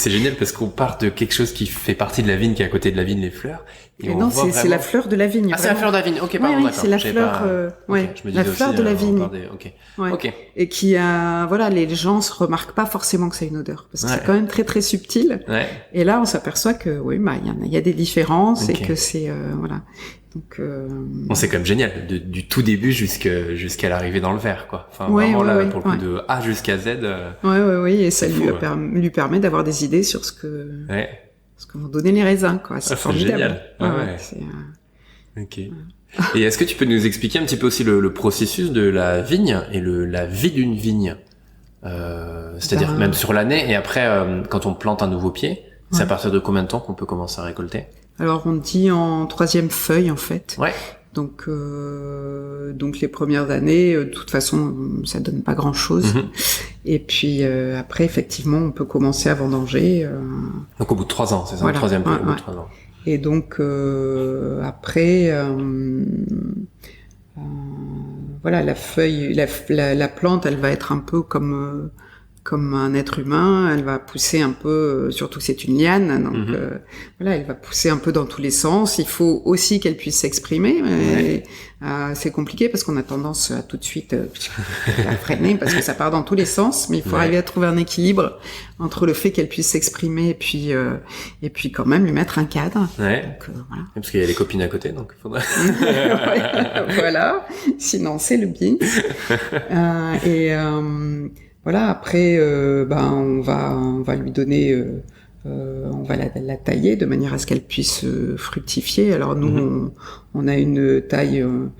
génial parce qu'on part de quelque chose qui fait partie de la vigne, qui est à côté de la vigne, les fleurs. Et non, c'est la fleur de la vigne. Ah, c'est la fleur de la vigne. Ok, pardon, d'accord. C'est la fleur, la fleur de la vigne. Ok. Et qui a, les gens se remarquent pas forcément que c'est une odeur, parce que c'est quand même très très subtil. Et là, on s'aperçoit que il y a des différences et que c'est Donc, c'est quand même génial, du tout début jusqu'à l'arrivée dans le verre, quoi. Enfin, vraiment là, pour le coup, de A jusqu'à Z. Et ça lui permet d'avoir des idées sur ce que vont donner les raisins, quoi. C'est formidable. Génial. Ok. Et est-ce que tu peux nous expliquer un petit peu aussi le processus de la vigne et la vie d'une vigne, c'est-à-dire même sur l'année, et après, quand on plante un nouveau pied, c'est à partir de combien de temps qu'on peut commencer à récolter? Alors on dit en 3e feuille en fait. Donc les premières années, de toute façon, ça donne pas grand-chose. Et puis après, effectivement, on peut commencer à vendanger. Donc au bout de 3 ans, c'est ça, le 3e feuille, au bout de 3 ans. Et donc après, la feuille, la plante, elle va être un peu comme un être humain, elle va pousser un peu, surtout que c'est une liane, donc elle va pousser un peu dans tous les sens. Il faut aussi qu'elle puisse s'exprimer. C'est compliqué parce qu'on a tendance à tout de suite la freiner parce que ça part dans tous les sens, mais il faut arriver à trouver un équilibre entre le fait qu'elle puisse s'exprimer et puis quand même lui mettre un cadre. Donc, parce qu'il y a les copines à côté, donc il faudrait... Sinon c'est le beans. Après, on va lui donner, on va la tailler de manière à ce qu'elle puisse fructifier. Alors nous, on a une taille en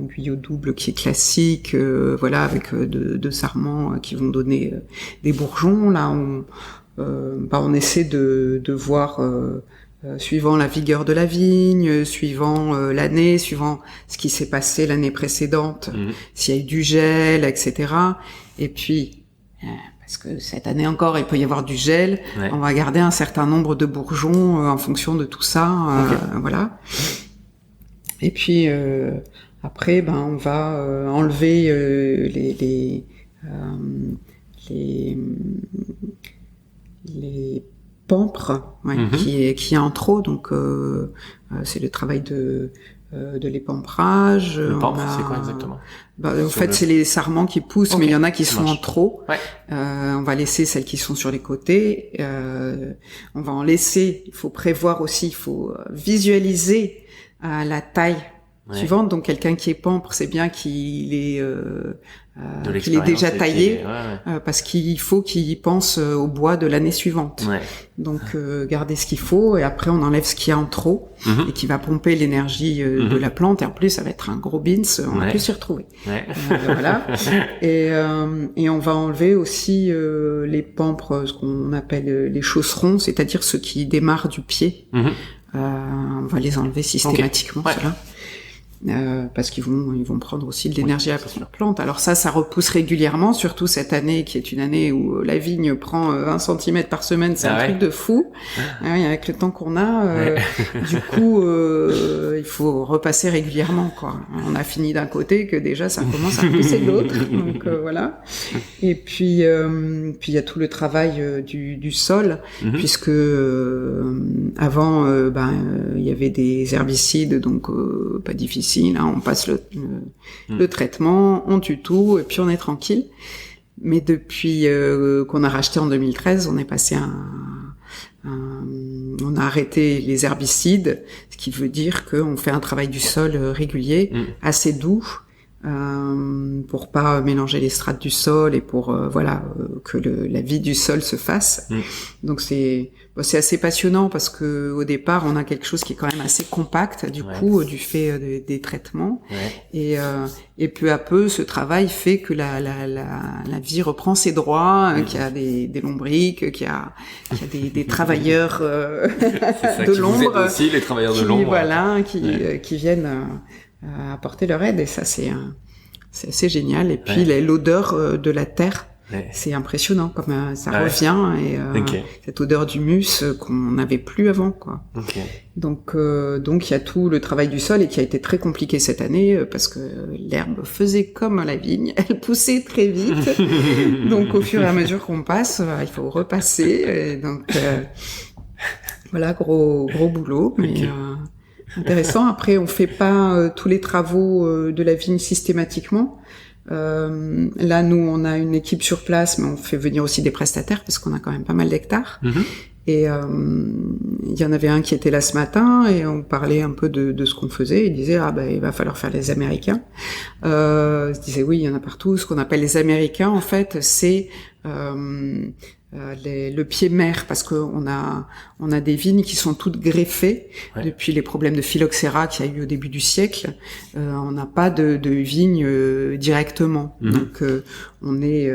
guyot double qui est classique, avec deux sarments qui vont donner des bourgeons. Là, on essaie de voir suivant la vigueur de la vigne, suivant l'année, suivant ce qui s'est passé l'année précédente, s'il y a eu du gel, etc. Et puis, parce que cette année encore, il peut y avoir du gel, on va garder un certain nombre de bourgeons en fonction de tout ça, voilà. Et puis après, on va enlever les pampres qui est en trop, donc c'est le travail de l'épamprage. Le pampre, c'est quoi exactement? En fait, c'est les sarments qui poussent, mais il y en a qui sont en trop. On va laisser celles qui sont sur les côtés. On va en laisser. Il faut prévoir aussi, il faut visualiser la taille suivante. Donc, quelqu'un qui est pampre, c'est bien qu'il est déjà taillé, parce qu'il faut qu'il pense au bois de l'année suivante. Donc, garder ce qu'il faut, et après, on enlève ce qu'il y a en trop, et qui va pomper l'énergie de la plante. Et en plus, ça va être un gros beans, on va plus s'y retrouver. Voilà. Et on va enlever aussi les pampres, ce qu'on appelle les chausserons, c'est-à-dire ceux qui démarrent du pied. On va les enlever systématiquement, ceux-là. Parce qu'ils vont prendre aussi de l'énergie à la plante. Alors ça repousse régulièrement, surtout cette année qui est une année où la vigne prend 20 cm par semaine, c'est un truc de fou. Avec le temps qu'on a, du coup, il faut repasser régulièrement, quoi. On a fini d'un côté que déjà ça commence à repousser de l'autre, donc voilà. Et puis il y a tout le travail du sol, puisque avant il y avait des herbicides, donc pas difficile. Là, on passe le traitement, on tue tout, et puis on est tranquille. Mais depuis qu'on a racheté en 2013, on est passé on a arrêté les herbicides, ce qui veut dire qu'on fait un travail du sol régulier, assez doux, pour pas mélanger les strates du sol et pour que la vie du sol se fasse. Donc c'est assez passionnant parce que au départ on a quelque chose qui est quand même assez compact du coup du fait des traitements, et peu à peu ce travail fait que la vie reprend ses droits, qu'il y a des lombriques, qu'il y a des travailleurs de l'ombre aussi, les travailleurs de l'ombre qui viennent apporter leur aide, et ça c'est assez génial. Et puis l'odeur de la terre, c'est impressionnant comme ça revient, et cette odeur d'humus qu'on n'avait plus avant, quoi. Donc il y a tout le travail du sol, et qui a été très compliqué cette année parce que l'herbe faisait comme la vigne, elle poussait très vite. Donc au fur et à mesure qu'on passe, il faut repasser, et donc voilà, gros boulot, mais intéressant. Après, on fait pas tous les travaux de la vigne systématiquement. Là, nous, on a une équipe sur place, mais on fait venir aussi des prestataires parce qu'on a quand même pas mal d'hectares. Et il y en avait un qui était là ce matin, et on parlait un peu de ce qu'on faisait. Il disait il va falloir faire les Américains. Je disais oui, il y en a partout. Ce qu'on appelle les Américains, en fait, c'est le pied mère, parce que on a des vignes qui sont toutes greffées depuis les problèmes de phylloxéra qu'il y a eu au début du siècle. On n'a pas de vignes directement, donc on est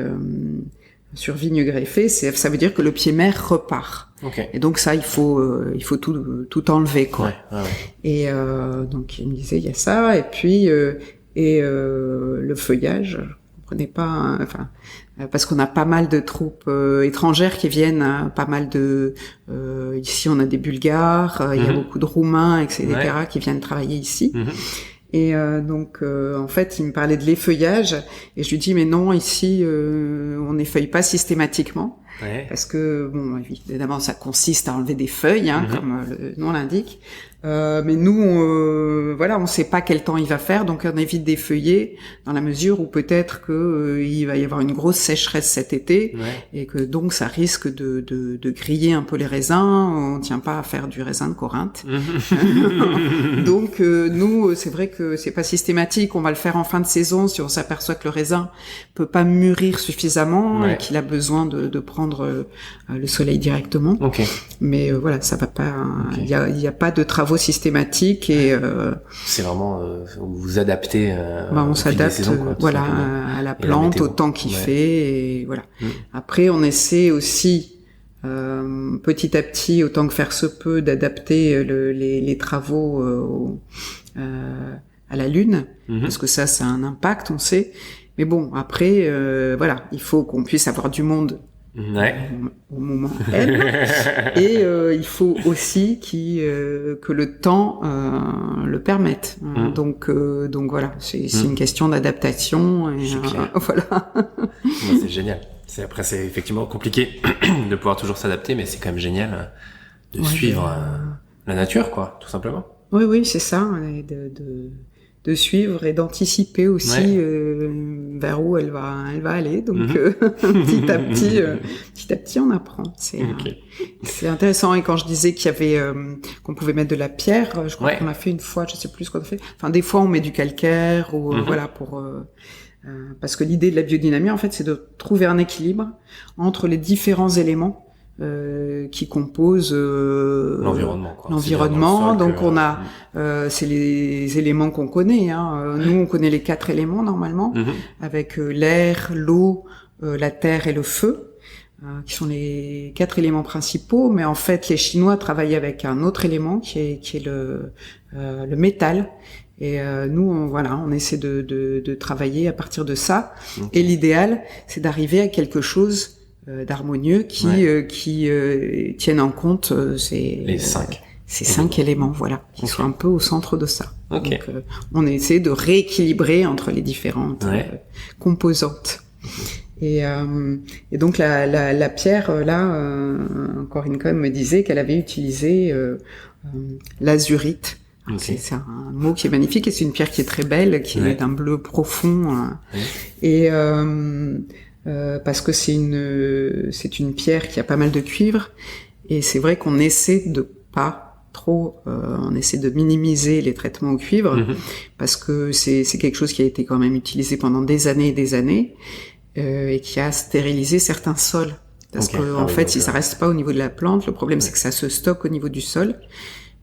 sur vigne greffée. Ça veut dire que le pied mère repart. Et donc ça, il faut tout enlever, quoi. Et donc il me disait il y a ça, et puis le feuillage. Je comprenais pas, parce qu'on a pas mal de troupes étrangères qui viennent, pas mal de ici on a des Bulgares, il y a beaucoup de Roumains, etc. qui viennent travailler ici. Et donc en fait il me parlait de l'effeuillage, et je lui dis mais non, ici on n'effeuille pas systématiquement, parce que bon évidemment ça consiste à enlever des feuilles, comme le nom l'indique. Mais nous, on sait pas quel temps il va faire, donc on évite d'effeuiller dans la mesure où peut-être que il va y avoir une grosse sécheresse cet été, et que donc ça risque de griller un peu les raisins. On tient pas à faire du raisin de Corinthe. Donc nous, c'est vrai que c'est pas systématique. On va le faire en fin de saison si on s'aperçoit que le raisin peut pas mûrir suffisamment et qu'il a besoin de prendre le soleil directement. Mais voilà, ça va pas. Il y a pas de travaux systématique, et c'est vraiment vous vous adaptez on s'adapte à la plante, au temps qu'il fait, et voilà. Après on essaie aussi petit à petit, autant que faire se peut, d'adapter les travaux à la Lune, parce que ça a un impact, on sait. Mais bon, après, voilà, il faut qu'on puisse avoir du monde au moment M, et il faut aussi que le temps le permette. Donc voilà, c'est une question d'adaptation. Et, voilà. C'est génial. Après, c'est effectivement compliqué de pouvoir toujours s'adapter, mais c'est quand même génial de suivre la nature, quoi, tout simplement. Oui, c'est ça, de suivre et d'anticiper aussi vers où elle va aller. Donc petit à petit, on apprend. C'est intéressant. Et quand je disais qu'il y avait qu'on pouvait mettre de la pierre, je crois qu'on a fait une fois, je sais plus ce qu'on a fait. Enfin, des fois, on met du calcaire ou voilà pour. Parce que l'idée de la biodynamie, en fait, c'est de trouver un équilibre entre les différents éléments qui composent l'environnement. L'environnement. Donc on a, c'est les éléments qu'on connaît. Nous, on connaît les 4 éléments normalement, avec l'air, l'eau, la terre et le feu, qui sont les 4 éléments principaux. Mais en fait, les Chinois travaillent avec un autre élément qui est le métal. Et nous, on essaie de travailler à partir de ça. Et l'idéal, c'est d'arriver à quelque chose d'harmonieux qui tienne en compte ces 5 éléments, voilà, qui sont un peu au centre de ça. Donc, on essaie de rééquilibrer entre les différentes composantes. Et donc la pierre, là, Corinne Cohen me disait qu'elle avait utilisé l'azurite. C'est un mot qui est magnifique et c'est une pierre qui est très belle, qui est d'un bleu profond. Et parce que c'est une pierre qui a pas mal de cuivre et c'est vrai qu'on essaie de pas trop, on essaie de minimiser les traitements au cuivre parce que c'est quelque chose qui a été quand même utilisé pendant des années et des années et qui a stérilisé certains sols. Parce que en fait, si ça reste pas au niveau de la plante, le problème c'est que ça se stocke au niveau du sol.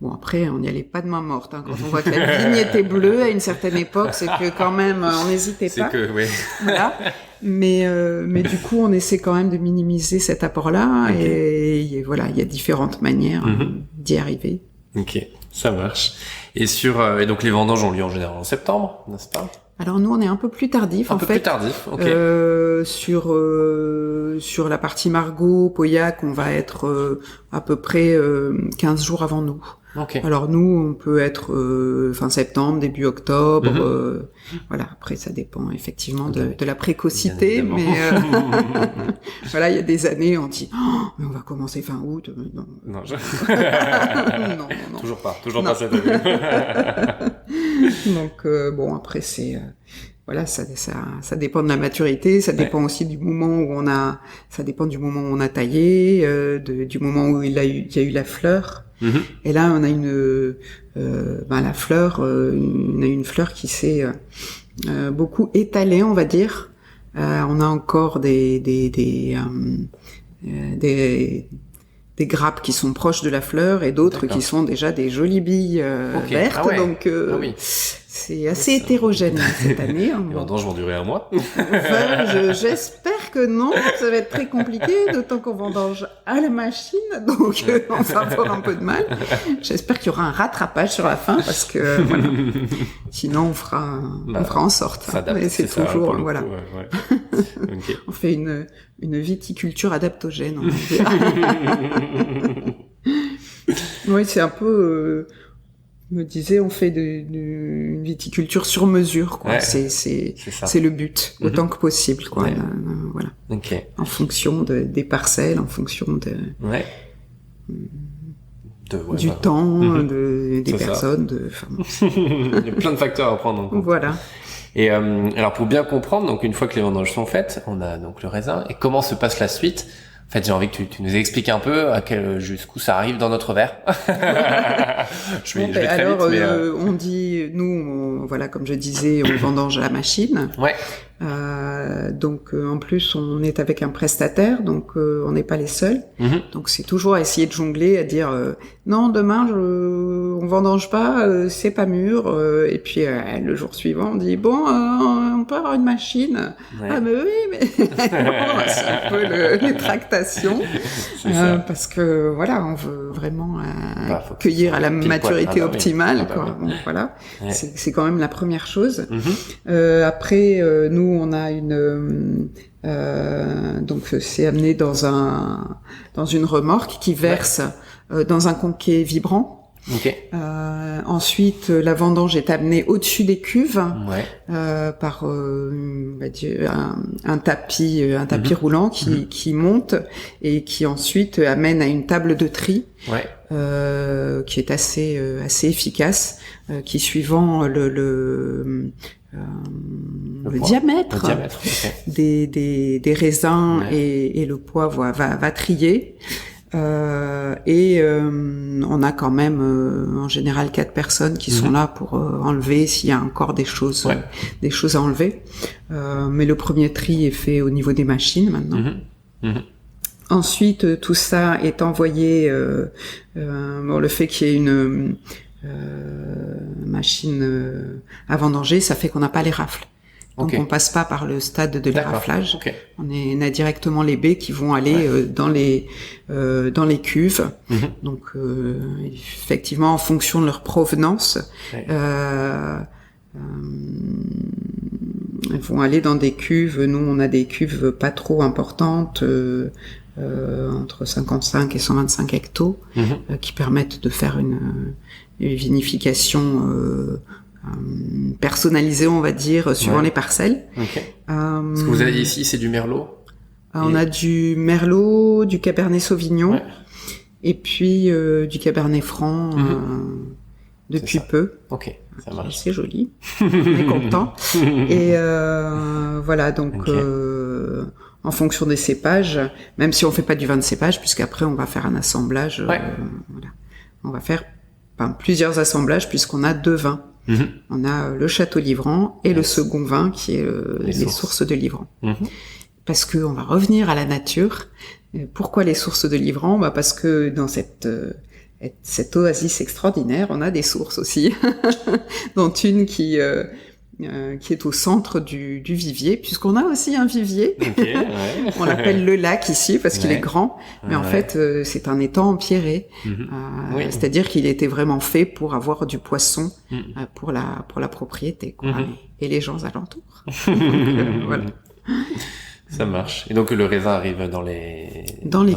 Bon, après, on n'y allait pas de main morte. Quand on voit que la vigne était bleue à une certaine époque, c'est que quand même, on n'hésitait pas. Voilà. Mais du coup, on essaie quand même de minimiser cet apport-là. Et voilà, il y a différentes manières d'y arriver. Ok, ça marche. Et donc les vendanges ont lieu en général en septembre, n'est-ce pas? Alors nous, on est un peu plus tardif, en fait. Plus tardif, ok. Sur la partie Margaux, Pauillac, on va être à peu près 15 jours avant nous. Okay. Alors nous, on peut être fin septembre, début octobre. Voilà. Après, ça dépend effectivement de la précocité, mais voilà, il y a des années, on dit mais on va commencer fin août. Non, non. Non. Toujours pas cette année. Donc bon, après c'est voilà, ça dépend de la maturité, ça dépend aussi du moment où ça dépend du moment où on a taillé, du moment où il y a eu la fleur. Et là, on a la fleur, on a une fleur qui s'est beaucoup étalée, on va dire. On a encore des grappes qui sont proches de la fleur et d'autres qui sont déjà des jolies billes vertes. Donc c'est assez hétérogène cette année. Les vendanges vont durer un mois. J'espère que non, ça va être très compliqué, d'autant qu'on vendange à la machine, donc on va avoir un peu de mal. J'espère qu'il y aura un rattrapage sur la fin, parce que voilà. Sinon on fera en sorte. Mais c'est toujours voilà. Okay. On fait une viticulture adaptogène. On va dire. Oui, c'est un peu. Me disait, on fait une viticulture sur mesure, quoi. Ouais, c'est le but, autant que possible, quoi. Voilà. Okay. En fonction des parcelles, en fonction du temps, des personnes, Il y a plein de facteurs à prendre en compte. Voilà. Et alors pour bien comprendre, donc une fois que les vendanges sont faites, on a donc le raisin. Et comment se passe la suite? En fait, j'ai envie que tu nous expliques un peu jusqu'où ça arrive dans notre verre. je vais très vite, mais on dit, nous, voilà, comme je disais, on vendange à la machine. Ouais. Donc, en plus, on est avec un prestataire, donc on n'est pas les seuls. Donc, c'est toujours à essayer de jongler, à dire non, demain, on vendange pas, c'est pas mûr. Et puis le jour suivant, on dit bon, peut avoir une machine. Ouais. Ah mais oui, mais non, c'est un peu les tractations. Parce que voilà, on veut vraiment cueillir à la maturité optimale. Quoi. Bon, voilà, ouais. C'est quand même la première chose. Après, nous, on a donc c'est amené dans une remorque qui verse dans un conquet vibrant. Okay. Ensuite, la vendange est amenée au-dessus des cuves par on va dire un tapis roulant qui monte et qui ensuite amène à une table de tri qui est assez efficace, qui suivant le diamètre des raisins et le poids va trier. On a quand même en général 4 personnes qui sont là pour enlever s'il y a encore des choses à enlever. Mais le premier tri est fait au niveau des machines maintenant. Ensuite, tout ça est envoyé. Le fait qu'il y ait une machine à vendanger, ça fait qu'on n'a pas les rafles. Donc on passe pas par le stade de l'éraflage. On a directement les baies qui vont aller dans les cuves. Donc effectivement en fonction de leur provenance, elles vont aller dans des cuves. Nous on a des cuves pas trop importantes, entre 55 et 125 hectos, qui permettent de faire une vinification personnalisé, on va dire, suivant les parcelles. Ce que vous avez ici, c'est du Merlot. On a du Merlot, du Cabernet Sauvignon, et puis du Cabernet Franc depuis peu. Ok, ça marche. C'est joli, on est content. Et voilà, donc en fonction des cépages, même si on fait pas du vin de cépage, puisqu'après on va faire un assemblage. Voilà. On va faire plusieurs assemblages puisqu'on a 2 vins. On a le Château Livrant et le second vin qui est les sources de Livrant. Parce que on va revenir à la nature. Pourquoi les sources de Livrant ? Parce que dans cette oasis extraordinaire, on a des sources aussi, dont une qui est au centre du vivier, puisqu'on a aussi un vivier. On l'appelle le lac ici parce qu'il est grand, mais en fait c'est un étang empierré, c'est-à-dire qu'il était vraiment fait pour avoir du poisson pour la propriété, quoi, et les gens alentours. Donc, voilà. Ça marche. Et donc le raisin arrive dans les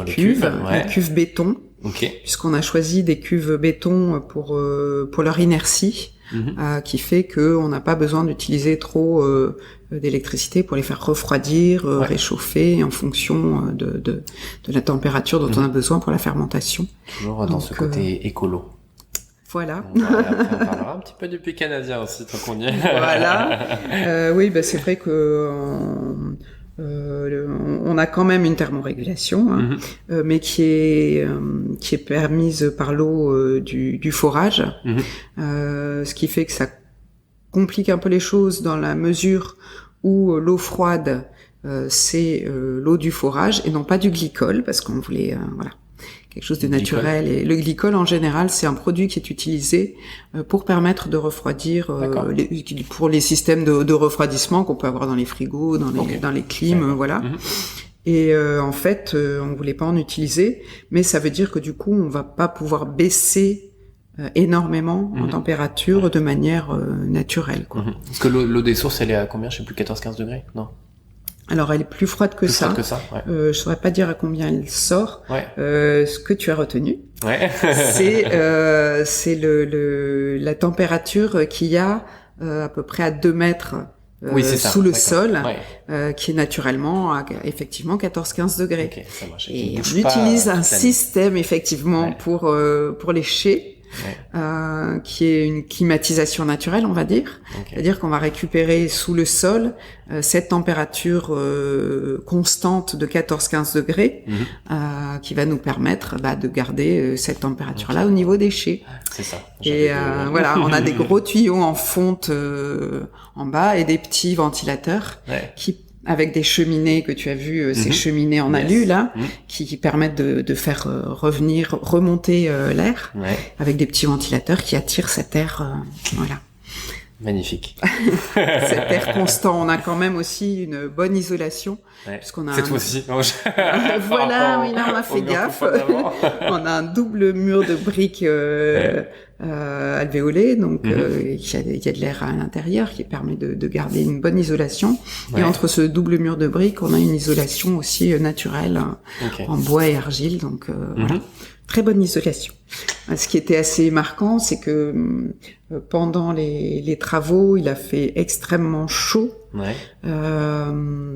cuves, les cuves béton, puisqu'on a choisi des cuves béton pour leur inertie. Qui fait que on n'a pas besoin d'utiliser trop d'électricité pour les faire refroidir, réchauffer en fonction de la température dont on a besoin pour la fermentation. Toujours dans ce côté écolo. Voilà. On parlera un petit peu du puits canadien aussi tant qu'on y est. Voilà. Oui, c'est vrai que on a quand même une thermorégulation, mais qui est permise par l'eau du forage, ce qui fait que ça complique un peu les choses dans la mesure où l'eau froide c'est l'eau du forage et non pas du glycol, parce qu'on voulait quelque chose de naturel. Et le glycol, en général, c'est un produit qui est utilisé pour permettre de refroidir, pour les systèmes de refroidissement qu'on peut avoir dans les frigos, dans les clims, voilà. Et en fait, on voulait pas en utiliser, mais ça veut dire que du coup, on va pas pouvoir baisser énormément en température de manière naturelle, quoi. Parce que l'eau des sources, elle est à combien? Je sais plus, 14-15 degrés? Non. Alors, elle est plus froide que ça. Je saurais pas dire à combien elle sort. Ce que tu as retenu, c'est la température qu'il y a à peu près à 2 mètres sous le sol, qui est naturellement à effectivement 14-15 degrés. Ça marche. Et on utilise un système effectivement pour les chais. Qui est une climatisation naturelle, on va dire. C'est-à-dire qu'on va récupérer sous le sol cette température constante de 14-15 degrés qui va nous permettre de garder cette température-là au niveau des chais. C'est ça. Et voilà, on a des gros tuyaux en fonte en bas et des petits ventilateurs qui avec des cheminées que tu as vues, ces cheminées en alu là, qui permettent de faire remonter l'air, avec des petits ventilateurs qui attirent cet air, voilà. Magnifique. Cet air constant. On a quand même aussi une bonne isolation. Ouais. Puisqu'on a Cette fois-ci. Voilà, oui, là on a fait gaffe. On a un double mur de briques alvéolées, donc il y a de l'air à l'intérieur qui permet de garder une bonne isolation. Ouais. Et entre ce double mur de briques, on a une isolation aussi naturelle en bois et argile. Donc voilà. Très bonne isolation. Ce qui était assez marquant, c'est que pendant les travaux, il a fait extrêmement chaud,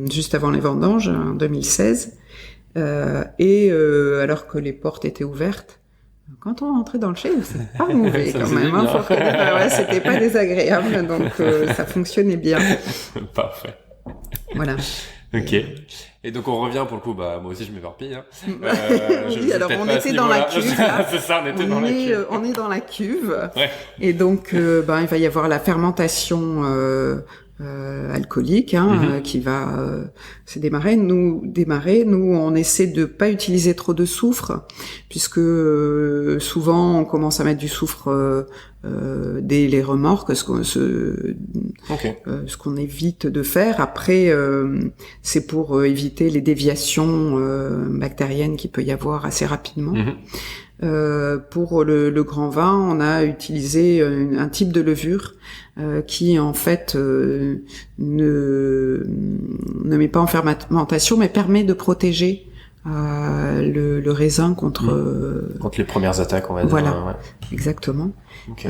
juste avant les vendanges, en 2016, alors que les portes étaient ouvertes. Quand on rentrait dans le chai, c'était pas mauvais quand même. Hein, faut reconnaître, c'était pas désagréable, donc ça fonctionnait bien. Parfait. Voilà. Ok. Et donc on revient pour le coup, moi aussi je m'éparpille. Hein. Oui, alors on était dans la cuve. C'est ça, on était dans la cuve. On est dans la cuve. Ouais. Et donc il va y avoir la fermentation alcoolique qui va se démarrer. Nous, on essaie de pas utiliser trop de soufre, puisque souvent on commence à mettre du soufre dès les remorques, ce qu'on évite de faire. Après, c'est pour éviter les déviations bactériennes qu'il peut y avoir assez rapidement. Pour le grand vin, on a utilisé un type de levure qui en fait ne met pas en fermentation, mais permet de protéger le raisin contre les premières attaques, on va dire. Voilà, exactement. Okay.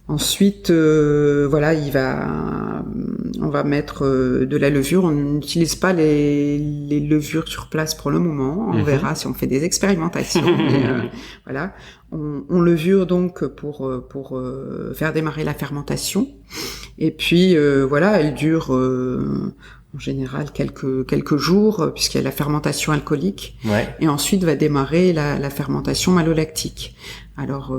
Ensuite, on va mettre de la levure. On n'utilise pas les levures sur place pour le moment. On verra si on fait des expérimentations. Mais, voilà, on levure donc pour faire démarrer la fermentation. Et puis elle dure en général quelques jours, puisqu'il y a la fermentation alcoolique. Ouais. Et ensuite va démarrer la fermentation malolactique. Alors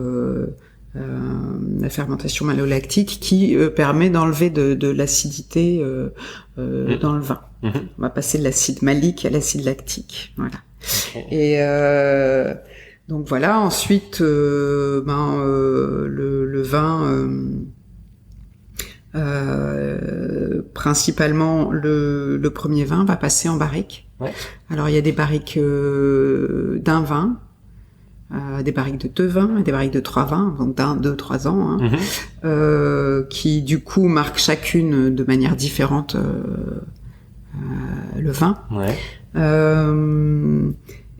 la fermentation malolactique qui permet d'enlever de l'acidité dans le vin. On va passer de l'acide malique à l'acide lactique. Voilà. Okay. Et donc voilà. Ensuite, le vin, principalement le premier vin va passer en barrique. Ouais. Alors il y a des barriques d'un vin. Des barriques de 2 vins et des barriques de 3 vins, donc d'1, 2, 3 ans, qui du coup marquent chacune de manière différente le vin. Ouais.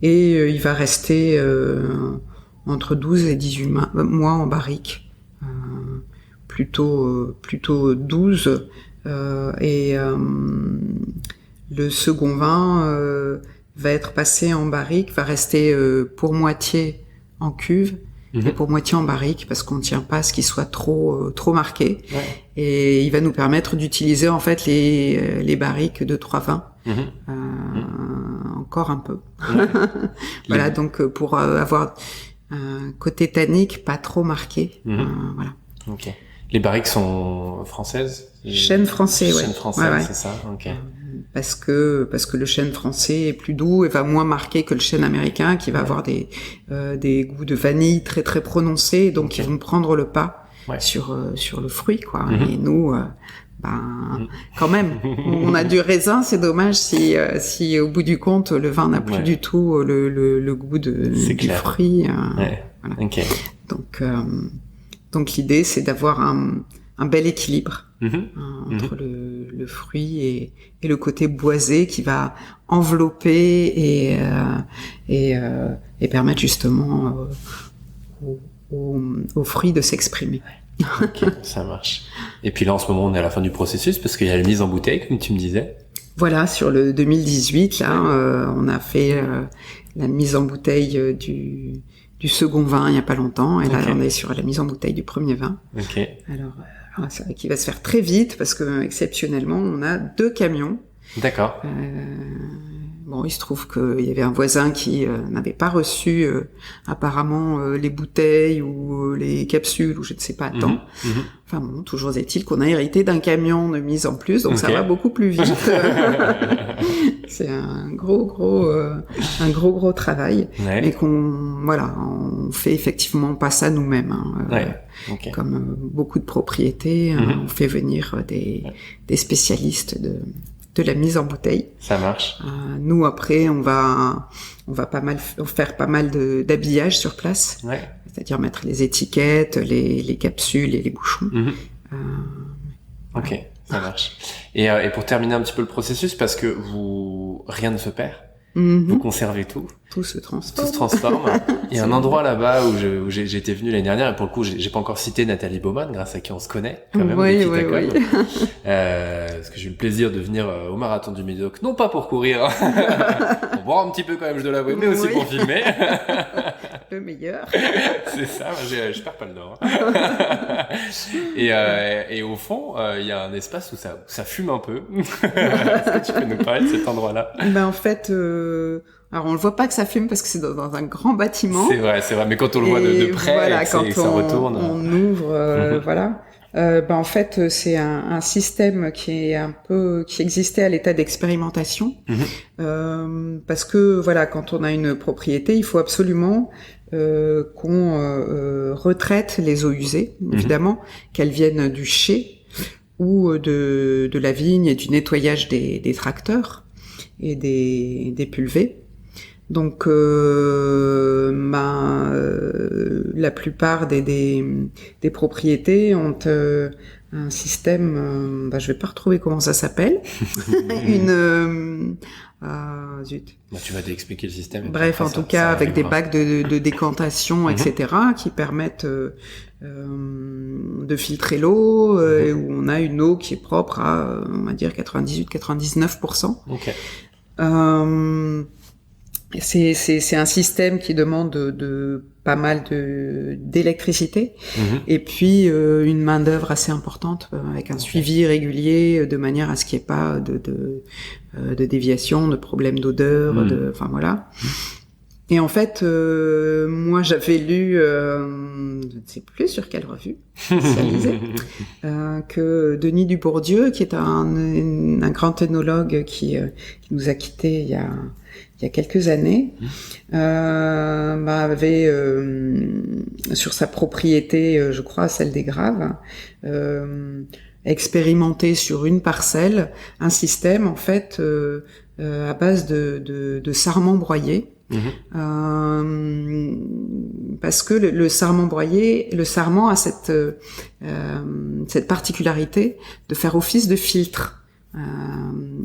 Et il va rester entre 12 et 18 mois en barrique, plutôt 12. Le second vin va être passé en barrique, va rester pour moitié en cuve et pour moitié en barrique, parce qu'on ne tient pas à ce qu'il soit trop marqué. Ouais. Et il va nous permettre d'utiliser en fait les barriques de 3 vins encore un peu. Ouais. Voilà, donc pour avoir un côté tannique pas trop marqué. Voilà. Okay. Les barriques sont françaises? Chêne français, ouais. Chêne français, ouais. C'est ça. Ok. Parce que le chêne français est plus doux et va moins marqué que le chêne américain, qui va avoir des goûts de vanille très très prononcés, donc ils vont prendre le pas sur le fruit, quoi. Et nous, quand même, on a du raisin, c'est dommage si au bout du compte le vin n'a plus du tout le goût du fruit. Voilà. Okay. Donc l'idée, c'est d'avoir un bel équilibre entre le fruit et le côté boisé qui va envelopper et permettre justement aux fruits de s'exprimer. Ok, ça marche. Et puis là, en ce moment, on est à la fin du processus parce qu'il y a la mise en bouteille, comme tu me disais. Voilà, sur le 2018, là, on a fait la mise en bouteille du second vin il y a pas longtemps, et là on est sur la mise en bouteille du premier vin. Alors c'est vrai qu'il va se faire très vite parce que exceptionnellement on a 2 camions. D'accord. bon, il se trouve qu'il y avait un voisin qui n'avait pas reçu apparemment les bouteilles ou les capsules ou je ne sais pas à temps. Enfin bon, toujours est-il qu'on a hérité d'un camion de mise en plus, donc ça va beaucoup plus vite. C'est un gros travail, mais on fait effectivement pas ça nous-mêmes. Comme beaucoup de propriétés, on fait venir des spécialistes de la mise en bouteille. Ça marche. Nous après, on va faire pas mal d'habillage sur place. C'est-à-dire mettre les étiquettes, les capsules et les bouchons. Ok, ça marche. Et pour terminer un petit peu le processus, parce que rien ne se perd, vous conservez tout. Tout se transforme. Il y a un endroit là-bas où j'étais venu l'année dernière, et pour le coup, j'ai pas encore cité Nathalie Baumann, grâce à qui on se connaît, quand même. Oui. Parce que j'ai eu le plaisir de venir au marathon du Médoc, non pas pour courir, pour boire un petit peu quand même, je dois l'avouer, mais aussi pour filmer. Le meilleur. C'est ça, je perds pas le nord. Et au fond, il y a un espace où ça fume un peu. Est-ce que tu peux nous parler de cet endroit-là? En fait, alors on le voit pas que ça fume parce que c'est dans un grand bâtiment. C'est vrai, mais quand on le voit de près, et que ça retourne. On ouvre, voilà. En fait, c'est un système qui existait à l'état d'expérimentation, parce que voilà, quand on a une propriété, il faut absolument qu'on retraite les eaux usées, évidemment, qu'elles viennent du chai ou de la vigne et du nettoyage des tracteurs et des pulvées. Donc, la plupart des propriétés ont un système. Je vais pas retrouver comment ça s'appelle. Zut. Tu vas t'expliquer le système. Bref, en tout cas, avec des bacs de décantation, etc., qui permettent de filtrer l'eau, où on a une eau qui est propre à, on va dire, 98-99%. C'est un système qui demande de pas mal d'électricité et puis une main d'œuvre assez importante avec un suivi régulier de manière à ce qu'il n'y ait pas de déviation, de problèmes d'odeur, enfin voilà. Et en fait, moi j'avais lu, je ne sais plus sur quelle revue, spécialisée, que Denis Dubourdieu, qui est un grand œnologue qui nous a quittés il y a quelques années, avait sur sa propriété, je crois, celle des Graves, expérimenté sur une parcelle un système en fait à base de sarment broyé. Parce que le sarment broyé, le sarment a cette particularité de faire office de filtre.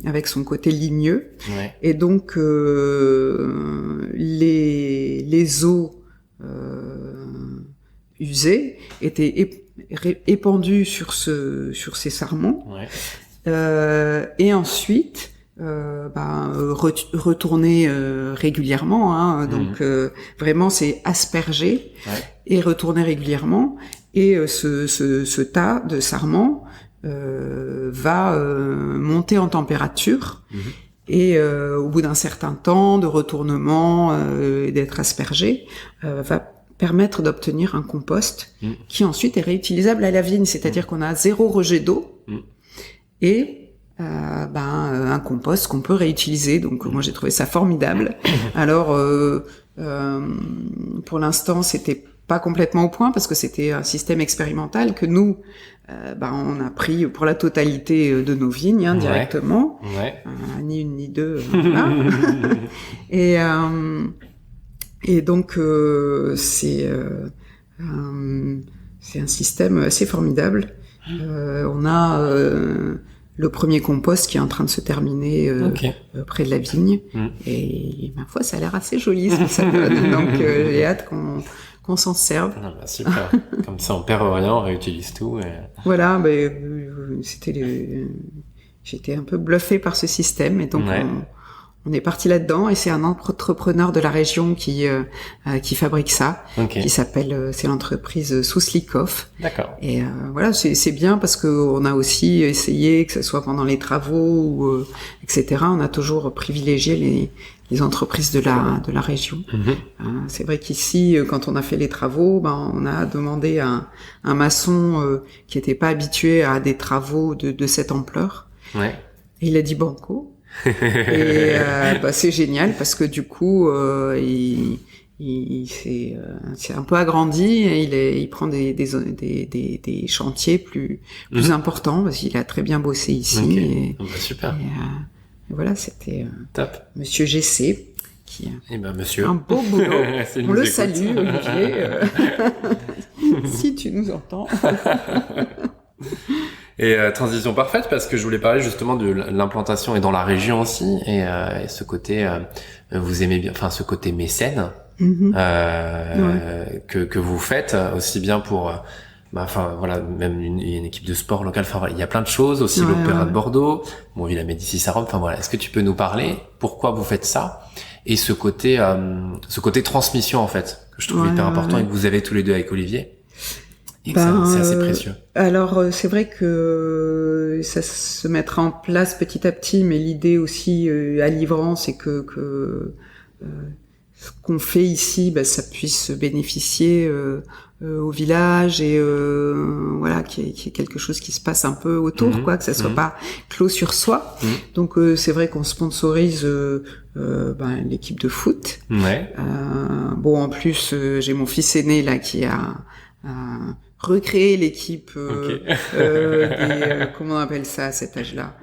Avec son côté ligneux, et donc les eaux usées étaient épandues sur ces sarments, et ensuite retournées régulièrement, donc vraiment c'est aspergé et retourné régulièrement, et ce tas de sarments va monter en température et au bout d'un certain temps de retournement et d'être aspergé, va permettre d'obtenir un compost qui ensuite est réutilisable à la vigne, c'est-à-dire qu'on a 0 rejet d'eau et un compost qu'on peut réutiliser. Donc moi j'ai trouvé ça formidable. Alors pour l'instant c'était pas complètement au point parce que c'était un système expérimental que nous on a pris pour la totalité de nos vignes directement, ni une ni deux, voilà. et donc c'est un système assez formidable. On a le premier compost qui est en train de se terminer près de la vigne, et ma foi ça a l'air assez joli ce que ça donne, donc j'ai hâte qu'on s'en serve. Super. Comme ça, on perd rien, on réutilise tout. Voilà, j'étais un peu bluffée par ce système, et donc on est parti là-dedans et c'est un entrepreneur de la région qui fabrique ça, qui s'appelle, c'est l'entreprise Souslikov. D'accord. Et voilà, c'est bien parce que on a aussi essayé, que ce soit pendant les travaux ou etc. On a toujours privilégié les entreprises de la région. C'est vrai qu'ici, quand on a fait les travaux, on a demandé à un maçon qui était pas habitué à des travaux de cette ampleur. Ouais. Et il a dit banco. Et c'est génial parce que du coup il s'est un peu agrandi et il prend des chantiers plus importants parce qu'il a très bien bossé ici. Super. Et voilà, c'était top. Monsieur GC qui monsieur. Un beau boulot. On le salue, Olivier. Si tu nous entends. Et transition parfaite parce que je voulais parler justement de l'implantation et dans la région aussi et ce côté vous aimez bien, enfin ce côté mécène que vous faites aussi bien pour voilà, même une équipe de sport locale, enfin voilà, il y a plein de choses aussi, l'Opéra de Bordeaux, bon Villa Médicis à Rome, enfin voilà, est-ce que tu peux nous parler pourquoi vous faites ça et ce côté transmission en fait que je trouve hyper important et que vous avez tous les deux avec Olivier. Et c'est assez précieux. Alors c'est vrai que ça se mettra en place petit à petit, mais l'idée aussi à Livran, c'est que ce qu'on fait ici, ça puisse bénéficier au village et voilà, qu'il y ait quelque chose qui se passe un peu autour, quoi, que ça soit pas clos sur soi. Donc c'est vrai qu'on sponsorise l'équipe de foot. Bon, en plus j'ai mon fils aîné là qui a recréer l'équipe comment on appelle ça à cet âge-là,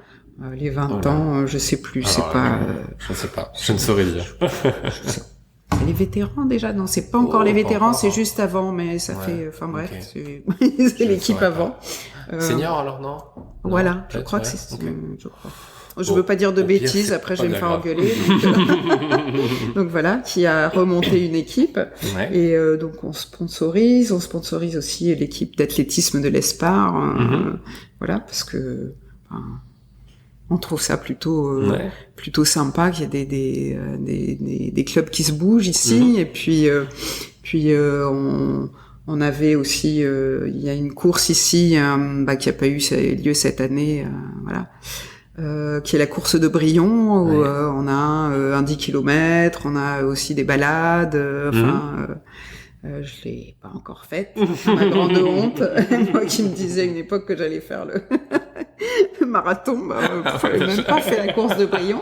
les 20 ans, je sais plus. Alors, c'est pas je sais pas, je ne saurais dire. C'est les vétérans déjà, non, c'est pas encore les vétérans, c'est juste avant, mais ça fait, enfin bref, c'est l'équipe avant. Senior alors, non? Voilà, je crois que c'est, je crois. Je veux pas dire de bêtises, pire, après je vais me faire engueuler. Donc voilà, qui a remonté une équipe. Et donc on sponsorise aussi l'équipe d'athlétisme de l'Espar. Voilà, parce que on trouve ça plutôt sympa qu'il y ait des clubs qui se bougent ici. Et puis on avait aussi il y a une course ici qui a pas eu lieu cette année, voilà. Qui est la course de Brion où on a un 10 km, on a aussi des balades, je l'ai pas encore faite, ma grande honte. Moi qui me disais à une époque que j'allais faire le marathon, j'avais même pas fait la course de Brion.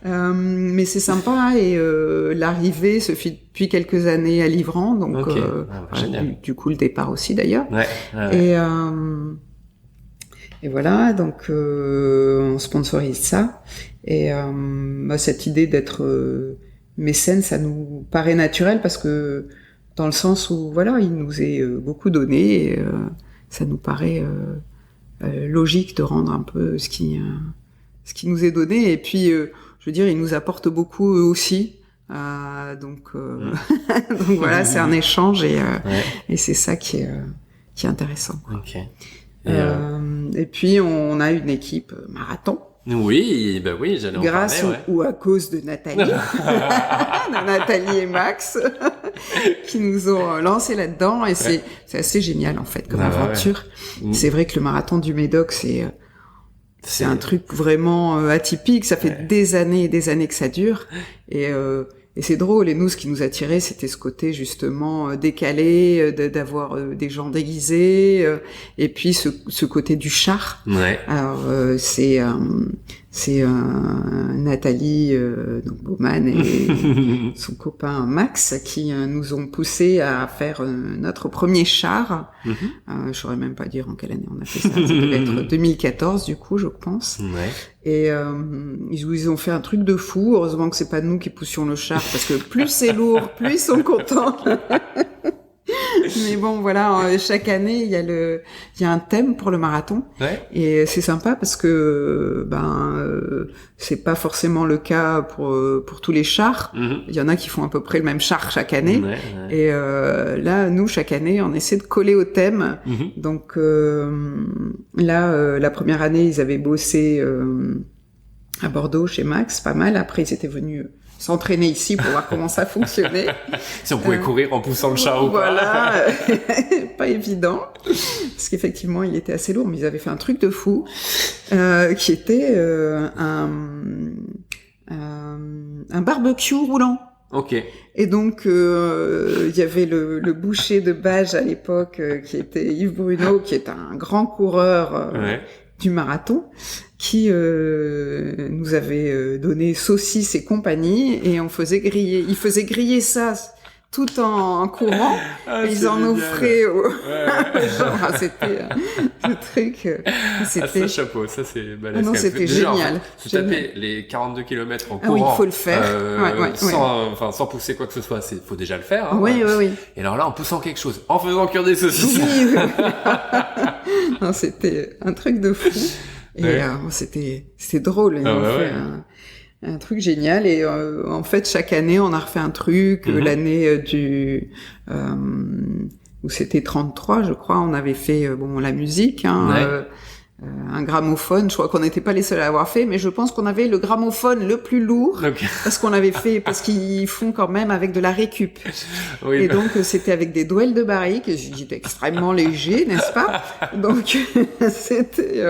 Mais c'est sympa et l'arrivée se fait depuis quelques années à Livran, donc du coup le départ aussi d'ailleurs. Et voilà, donc on sponsorise ça. Et cette idée d'être mécène, ça nous paraît naturel parce que dans le sens où voilà, il nous est beaucoup donné et ça nous paraît logique de rendre un peu ce qui nous est donné. Et puis, je veux dire, il nous apporte beaucoup eux aussi. Donc voilà, c'est un échange et c'est ça qui est intéressant, quoi. Et puis on a une équipe marathon. Oui, j'allais en parler. Grâce ou à cause de Nathalie, de Nathalie et Max, qui nous ont lancé là-dedans. Et c'est assez génial en fait comme aventure. C'est vrai que le marathon du Médoc, c'est un truc vraiment atypique. Ça fait des années et des années que ça dure. Et c'est drôle. Et nous, ce qui nous attirait, c'était ce côté justement décalé, d'avoir des gens déguisés, et puis ce côté du char. Alors c'est Nathalie donc Baumann et son copain Max qui nous ont poussé à faire notre premier char. Je saurais même pas dire en quelle année on a fait ça. Ça devait être 2014 du coup, je pense. Et ils ont fait un truc de fou. Heureusement que c'est pas nous qui poussions le char parce que plus c'est lourd, plus ils sont contents. Mais bon, voilà, chaque année, il y a un thème pour le marathon. Et c'est sympa parce que, c'est pas forcément le cas pour tous les chars. Il y en a qui font à peu près le même char chaque année. Et, là, nous, chaque année, on essaie de coller au thème. Donc, là, la première année, ils avaient bossé, à Bordeaux chez Max, pas mal. Après, ils étaient venus s'entraîner ici pour voir comment ça fonctionnait. Si on pouvait courir en poussant le chat ou pas. Voilà, pas évident. Parce qu'effectivement, il était assez lourd, mais ils avaient fait un truc de fou, qui était un barbecue roulant. Ok. Et donc, il y avait le boucher de Bages à l'époque, qui était Yves Bruno, qui est un grand coureur du marathon, qui nous avait donné saucisses et compagnie, et on faisait griller. Il faisait griller ça tout en courant, et ils en offraient aux gens. C'était le truc. C'était... ça, chapeau, ça c'est balèze. Non, c'était génial. Tu tapais les 42 km en courant. Oui, il faut le faire. Sans pousser quoi que ce soit, faut déjà le faire. Hein, oui. Et alors là, en poussant quelque chose, en faisant cuire des saucisses. Oui. Non, c'était un truc de fou. Et c'était drôle. On a fait un truc génial. Et en fait, chaque année, on a refait un truc. L'année où c'était 33, je crois, on avait fait la musique. Un gramophone, je crois qu'on n'était pas les seuls à l'avoir fait, mais je pense qu'on avait le gramophone le plus lourd, parce qu'ils font quand même avec de la récup. Oui, et donc c'était avec des douelles de barrique, qui étaient extrêmement légers, n'est-ce pas? Donc c'était,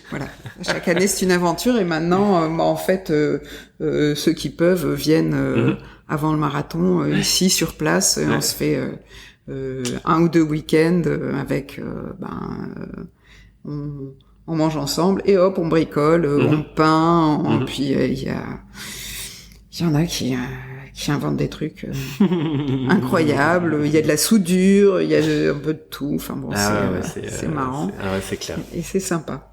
voilà. Chaque année c'est une aventure, et maintenant, en fait, ceux qui peuvent viennent avant le marathon ici sur place. On se fait un ou deux week-ends avec on mange ensemble et hop on bricole, on peint, puis il y en a qui inventent des trucs incroyables. Il y a de la soudure, il y a un peu de tout. Enfin bon, c'est marrant. C'est clair. Et c'est sympa.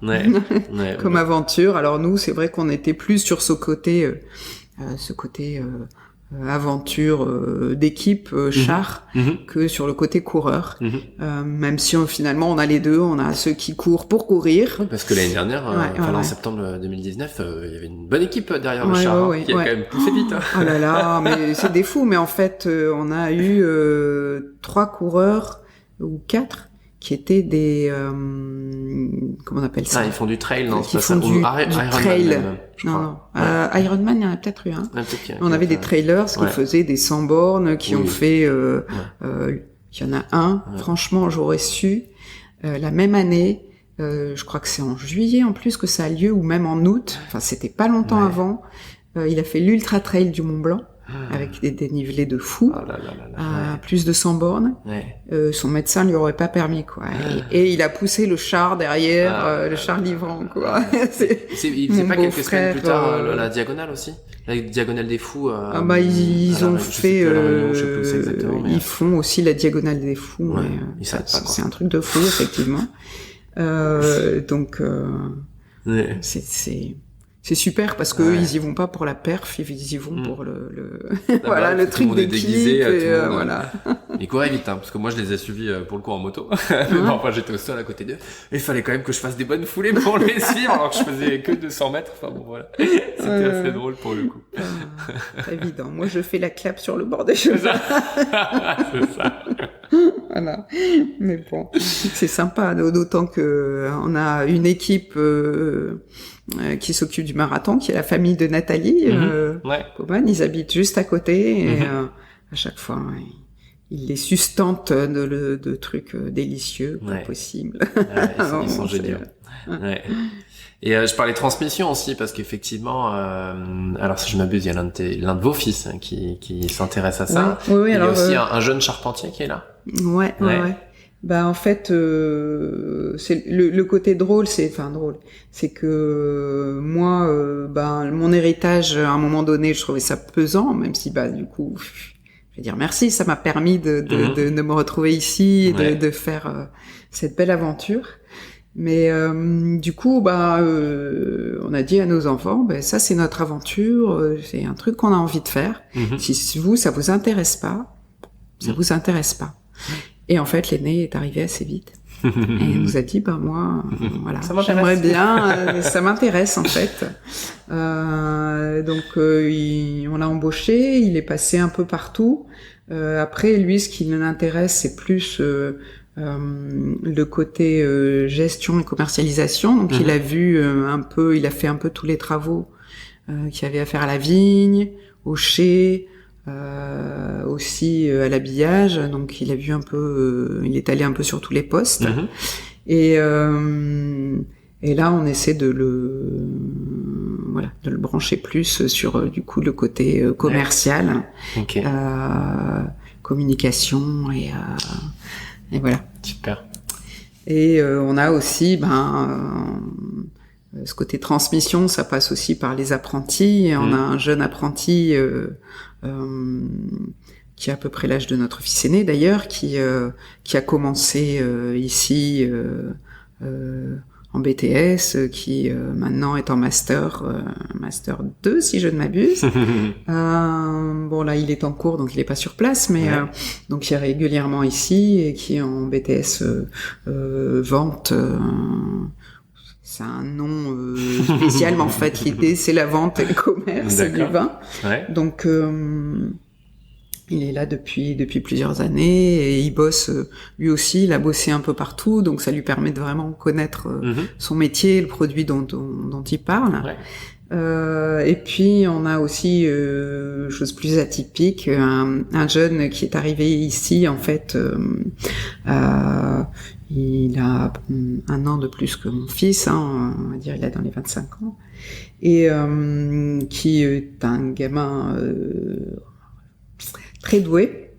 Comme aventure. Alors nous, c'est vrai qu'on était plus sur ce côté aventure d'équipe char que sur le côté coureur, même si finalement on a les deux, on a ceux qui courent pour courir, parce que l'année dernière en septembre 2019 il y avait une bonne équipe derrière le char qui a quand même poussé vite. Oh là là, mais c'est des fous. Mais en fait on a eu 3 coureurs ou 4 qui étaient des comment on appelle ça, ils font du trail, non? Qui font du trail. Même, non. Ironman, il y en a peut-être eu un. On avait des trailers qui faisaient des 100 bornes, qui ont fait il y en a un, franchement, j'aurais su la même année, je crois que c'est en juillet en plus que ça a lieu, ou même en août. Enfin, c'était pas longtemps avant. Il a fait l'ultra trail du Mont Blanc. Avec des dénivelés de fou, plus de 100 bornes. Son médecin lui aurait pas permis, quoi. Et il a poussé le char derrière, le char livrant, quoi. C'est pas quelques semaines plus tard la diagonale aussi, la diagonale des fous. Ils ont fait. Ils font aussi la diagonale des fous. C'est un truc de fou, effectivement. Donc c'est super parce que ils y vont pas pour la perf, ils y vont pour le truc d'équilibre. Voilà. Ils couraient vite, parce que moi je les ai suivis pour le coup en moto. Enfin, j'étais au sol à côté d'eux. Et il fallait quand même que je fasse des bonnes foulées pour les suivre, alors que je faisais que 200 mètres. Enfin bon, voilà. C'était assez drôle pour le coup. Pas évident. Moi, je fais la clap sur le bord des cheveux. C'est ça. Voilà. Mais bon, c'est sympa, d'autant que on a une équipe qui s'occupe du marathon, qui est la famille de Nathalie Coman. Ils habitent juste à côté, et à chaque fois ils les sustentent de trucs délicieux, pas possible. Ils sont géniaux. Et je parlais transmission aussi, parce qu'effectivement, alors si je m'abuse, il y a l'un de vos fils qui s'intéresse à ça. Oui, il y alors, a aussi un jeune charpentier qui est là. Ouais. Bah en fait, c'est le côté drôle, c'est que moi, mon héritage, à un moment donné, je trouvais ça pesant, même si du coup, je vais dire merci, ça m'a permis de me retrouver ici, de faire cette belle aventure. Mais du coup, on a dit à nos enfants, ça c'est notre aventure, c'est un truc qu'on a envie de faire. Si ça vous intéresse pas, ça vous intéresse pas. Et en fait, l'aîné est arrivé assez vite. Et il nous a dit, moi, voilà, j'aimerais bien, ça m'intéresse en fait. Donc, on l'a embauché, il est passé un peu partout. Après, lui, ce qui l'intéresse, c'est plus le côté gestion et commercialisation. Donc il a vu il a fait un peu tous les travaux qu'il y avait à faire à la vigne, au chai, aussi à l'habillage. Donc il a vu un peu, il est allé un peu sur tous les postes. Et là on essaie de le brancher plus sur du coup le côté commercial, communication et voilà. Super. Et on a aussi ce côté transmission, ça passe aussi par les apprentis. Et on a un jeune apprenti qui a à peu près l'âge de notre fils aîné d'ailleurs, qui a commencé ici en BTS, qui maintenant est en master 2 si je ne m'abuse. Bon là il est en cours donc il est pas sur place, mais donc il est régulièrement ici et qui est en BTS vente. C'est un nom spécial, mais en fait l'idée c'est la vente et le commerce du vin. Donc il est là depuis plusieurs années et il bosse lui aussi, il a bossé un peu partout, donc ça lui permet de vraiment connaître son métier, le produit dont il parle. Et puis on a aussi chose plus atypique, un jeune qui est arrivé ici en fait. Il a 1 an de plus que mon fils, on va dire il a dans les 25 ans, et qui est un gamin très doué,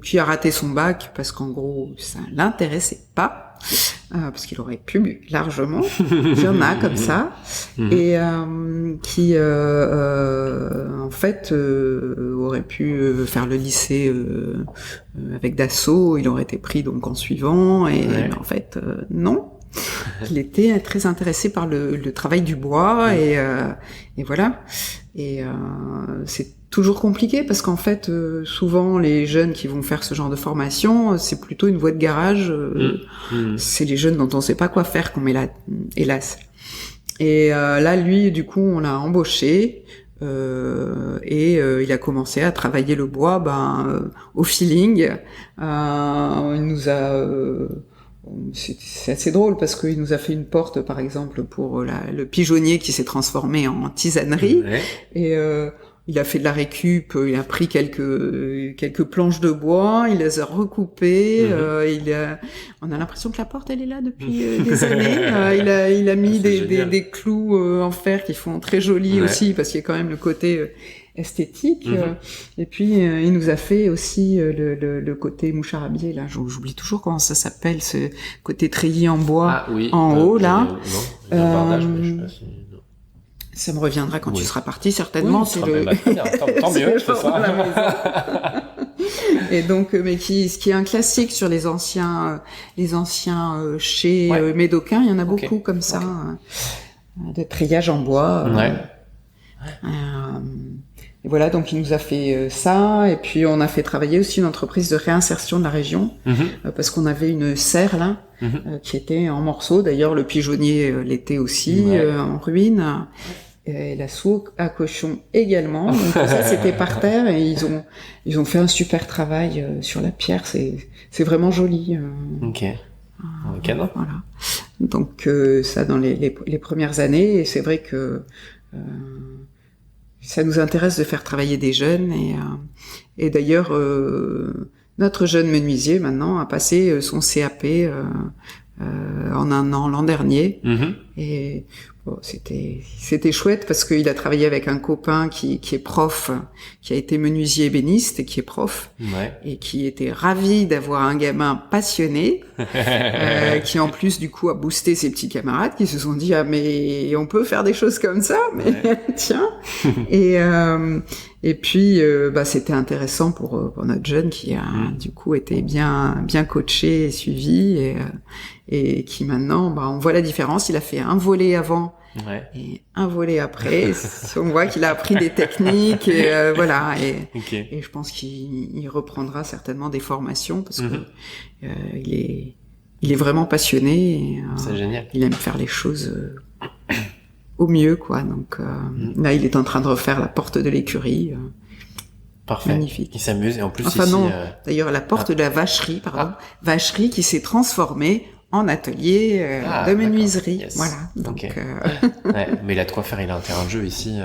qui a raté son bac parce qu'en gros ça l'intéressait pas, parce qu'il aurait pu largement, il y en a comme ça, et qui en fait aurait pu faire le lycée avec Dassault, il aurait été pris donc en suivant, et mais en fait non. Il était très intéressé par le travail du bois, et voilà. Et c'est toujours compliqué parce qu'en fait souvent les jeunes qui vont faire ce genre de formation, c'est plutôt une voie de garage. C'est les jeunes dont on sait pas quoi faire qu'on met là, hélas. Et là lui du coup on l'a embauché. Et il a commencé à travailler le bois au feeling. Il nous a c'est assez drôle parce qu'il nous a fait une porte par exemple pour le pigeonnier qui s'est transformé en tisanerie, et il a fait de la récup, il a pris quelques planches de bois, il les a recoupées, on a l'impression que la porte elle est là depuis des années. Il a mis des clous en fer qui font très joli aussi, parce qu'il y a quand même le côté esthétique. Et puis il nous a fait aussi le côté moucharabier là, j'oublie toujours comment ça s'appelle, ce côté treillis en bois en haut là. Ça me reviendra quand tu seras parti, certainement. C'est tant mieux, je fais ça. Et donc, ce qui est un classique sur les anciens chez médocains, il y en a beaucoup comme ça, de treillage en bois. Et voilà, donc il nous a fait ça, et puis on a fait travailler aussi une entreprise de réinsertion de la région, parce qu'on avait une serre là, qui était en morceaux. D'ailleurs, le pigeonnier l'était aussi, en ruine. Et la soue à cochon également. Donc ça c'était par terre, et ils ont fait un super travail sur la pierre. C'est vraiment joli. Canon. Voilà. Donc ça dans les premières années, et c'est vrai que ça nous intéresse de faire travailler des jeunes, et d'ailleurs notre jeune menuisier maintenant a passé son CAP en 1 an l'an dernier, et bon, c'était chouette parce qu'il a travaillé avec un copain qui est prof, qui a été menuisier ébéniste et qui est prof, et qui était ravi d'avoir un gamin passionné, qui en plus du coup a boosté ses petits camarades qui se sont dit mais on peut faire des choses comme ça, mais tiens. Et puis c'était intéressant pour notre jeune qui a du coup été bien coaché et suivi, et qui maintenant on voit la différence. Il a fait un volet avant et un volet après. On voit qu'il a appris des techniques, et voilà, et je pense qu'il reprendra certainement des formations parce que il est vraiment passionné, et c'est génial. Il aime faire les choses au mieux, quoi. Donc là il est en train de refaire la porte de l'écurie. Parfait. Magnifique. Ils s'amusent et en plus enfin ici... non, d'ailleurs à la porte de la vacherie, vacherie qui s'est transformée en atelier de menuiserie. Yes. Voilà. Donc, ouais, mais il a de quoi faire, il a un terrain de jeu ici.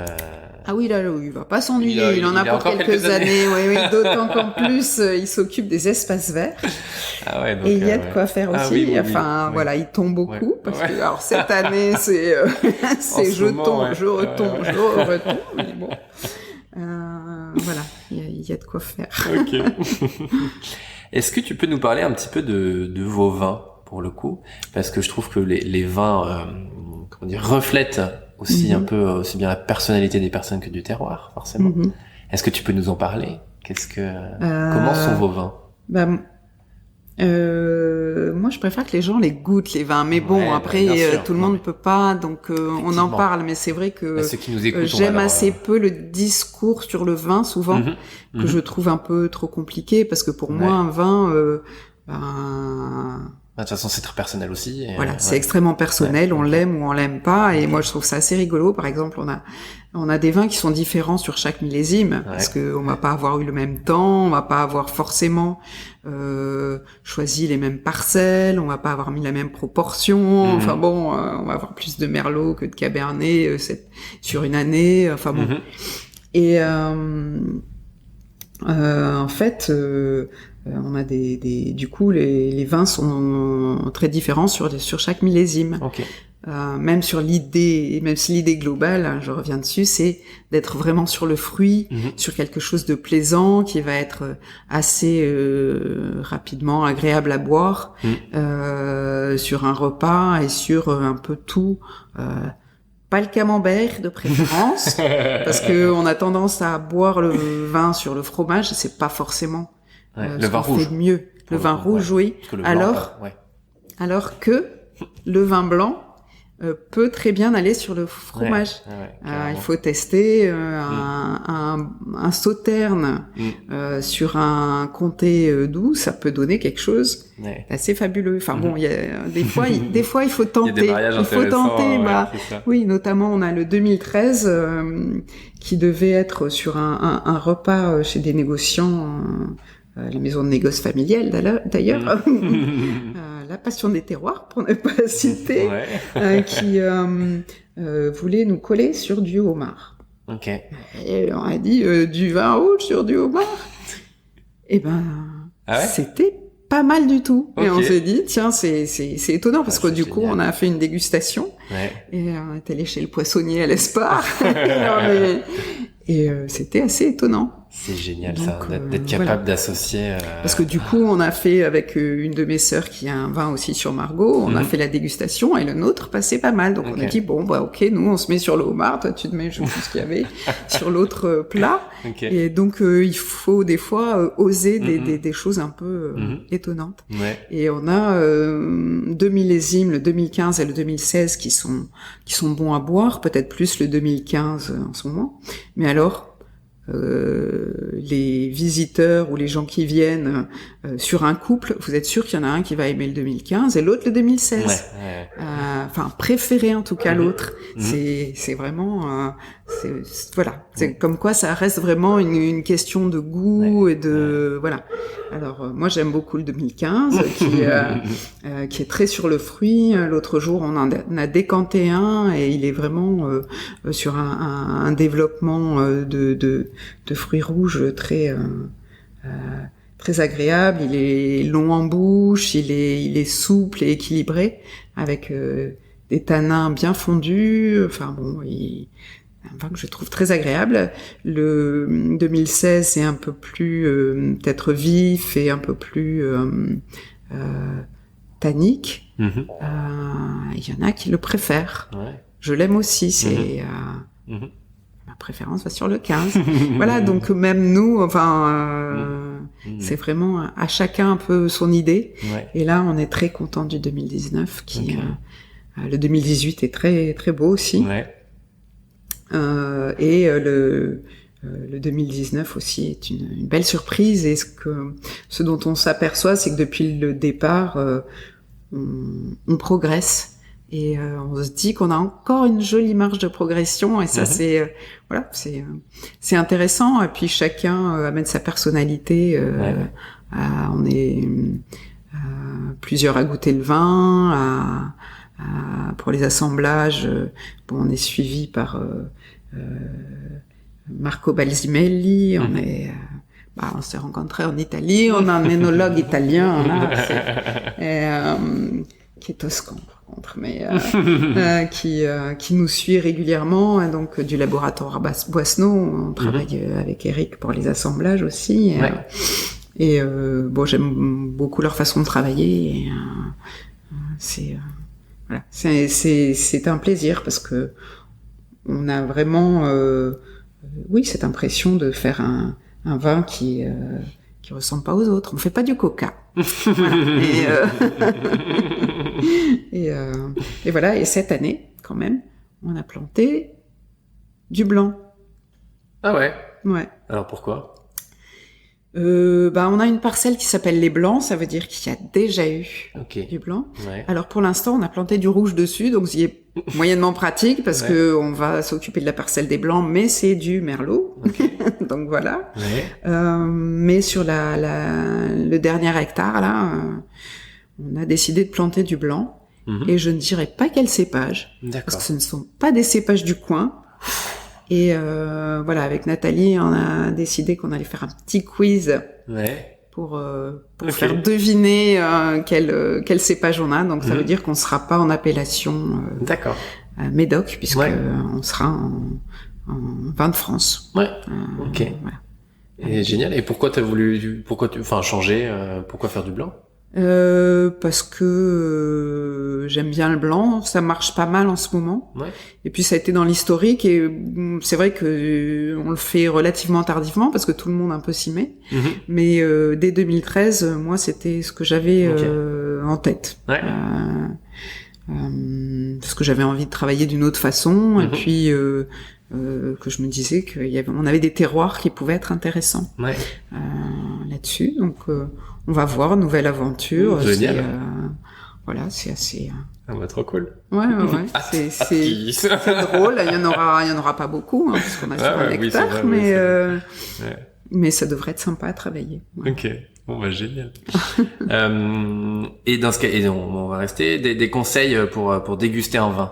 Ah oui, là, il va pas s'ennuyer. Il en a pour quelques années. Oui, d'autant qu'en plus, il s'occupe des espaces verts. Ah ouais, donc, et il y a de quoi faire aussi. Oui, voilà, il tombe beaucoup parce que, alors, cette année, c'est je tombe, je retombe, je retombe. Mais bon. Voilà, il y a de quoi faire. Ok. Est-ce que tu peux nous parler un petit peu de vos vins, pour le coup? Parce que je trouve que les vins, reflètent aussi un peu aussi bien la personnalité des personnes que du terroir, forcément. Est-ce que tu peux nous en parler? Comment sont vos vins? Moi, je préfère que les gens les goûtent, les vins. Mais bon, après, tout le monde ne peut pas, donc on en parle. Mais c'est vrai que ceux qui nous écoutent, j'aime assez peu le discours sur le vin, souvent, que je trouve un peu trop compliqué, parce que pour moi, un vin... de toute façon, c'est très personnel aussi. Voilà, c'est extrêmement personnel, on l'aime ou on l'aime pas, et moi je trouve ça assez rigolo. Par exemple, on a des vins qui sont différents sur chaque millésime, parce que on va pas avoir eu le même temps, on va pas avoir forcément choisi les mêmes parcelles, on va pas avoir mis la même proportion. Enfin bon, on va avoir plus de Merlot que de Cabernet sur une année. Enfin bon, et en fait. On a du coup, les vins sont très différents sur chaque millésime. Okay. Même si l'idée globale, je reviens dessus, c'est d'être vraiment sur le fruit, sur quelque chose de plaisant qui va être assez rapidement agréable à boire, sur un repas et sur un peu tout. Pas le camembert de préférence, parce que on a tendance à boire le vin sur le fromage, c'est pas forcément le vin rouge. Mieux. Le vin rouge, oui. Alors que le vin blanc peut très bien aller sur le fromage. Il faut tester un sauterne sur un comté doux, ça peut donner quelque chose d'assez fabuleux. Enfin bon, il y a des fois il faut tenter. Oui, notamment on a le 2013 qui devait être sur un repas chez des négociants. Les maisons de négoce familiales d'ailleurs, la passion des terroirs pour ne pas citer, qui voulait nous coller sur du homard. Ok. Et on a dit du vin rouge sur du homard. Et c'était pas mal du tout. Okay. Et on s'est dit tiens c'est étonnant parce que du coup on a fait une dégustation et on est allé chez le poissonnier à l'Espar. Et c'était assez étonnant. C'est génial. Donc, ça, d'être capable d'associer... Parce que du coup, on a fait avec une de mes sœurs qui a un vin aussi sur Margaux, on a fait la dégustation et le nôtre passait pas mal. Donc on a dit, ok, nous on se met sur le homard, toi tu te mets, je sais plus ce qu'il y avait, sur l'autre plat. Et donc il faut des fois oser des choses un peu étonnantes. Et on a 2 millésimes, le 2015 et le 2016 qui sont bons à boire, peut-être plus le 2015 en ce moment. Mais alors... les visiteurs ou les gens qui viennent sur un couple, vous êtes sûr qu'il y en a un qui va aimer le 2015 et l'autre le 2016. Enfin, préférer en tout cas l'autre. C'est vraiment, c'est comme quoi ça reste vraiment une question de goût et de voilà. Alors moi j'aime beaucoup le 2015 qui est très sur le fruit. L'autre jour on a décanté un et il est vraiment sur un développement de fruits rouges très agréable. Il est long en bouche, il est souple et équilibré avec des tanins bien fondus. Enfin bon, un vin que je trouve très agréable. Le 2016 c'est un peu plus peut-être vif et un peu plus tannique. Il y en a qui le préfèrent. Je l'aime aussi. C'est ma préférence va sur le 15. Voilà, donc même nous, c'est vraiment à chacun un peu son idée. Et là, on est très content du 2019 le 2018 est très très beau aussi. Et le 2019 aussi est une belle surprise. Et ce dont on s'aperçoit, c'est que depuis le départ, on progresse Et on se dit qu'on a encore une jolie marge de progression. Et ça, c'est intéressant. Et puis chacun amène sa personnalité. On est plusieurs à goûter le vin. Pour les assemblages, on est suivi par Marco Balzimelli. On s'est rencontrés en Italie. On a un énologue italien là, qui est toscan par contre, mais qui nous suit régulièrement. Et donc du laboratoire Boissneau, on travaille avec Eric pour les assemblages aussi. J'aime beaucoup leur façon de travailler. C'est un plaisir parce que on a vraiment cette impression de faire un vin qui ressemble pas aux autres. On fait pas du coca. Et voilà. Et cette année, quand même, on a planté du blanc. Ah ouais. Ouais. Alors pourquoi? On a une parcelle qui s'appelle les Blancs, ça veut dire qu'il y a déjà eu du blanc. Ouais. Alors pour l'instant, on a planté du rouge dessus, donc ce qui est moyennement pratique parce que on va s'occuper de la parcelle des Blancs, mais c'est du Merlot. Donc voilà. Ouais. Mais sur le dernier hectare là, on a décidé de planter du blanc. Et je ne dirais pas quel cépage, parce que ce ne sont pas des cépages du coin. Et avec Nathalie, on a décidé qu'on allait faire un petit quiz pour faire deviner quel cépage on a. Donc ça veut dire qu'on sera pas en appellation Médoc, puisque on sera en vin de France. Ouais. Ok. Voilà. Et génial. Et pourquoi changer, pourquoi faire du blanc? Parce que j'aime bien le blanc, ça marche pas mal en ce moment. Ouais. Et puis ça a été dans l'historique et c'est vrai que on le fait relativement tardivement parce que tout le monde un peu s'y met. Mais dès 2013, moi c'était ce que j'avais en tête. Ouais. Parce que j'avais envie de travailler d'une autre façon et puis que je me disais qu'on avait des terroirs qui pouvaient être intéressants là-dessus. Donc on va voir, nouvelle aventure. Génial. C'est assez. Trop cool. Ouais. C'est drôle. Il y en aura pas beaucoup, parce qu'on a sur un hectare, mais ça devrait être sympa à travailler. Ouais. Ok. Bon, génial. Et dans ce cas, on va rester des conseils pour déguster un vin.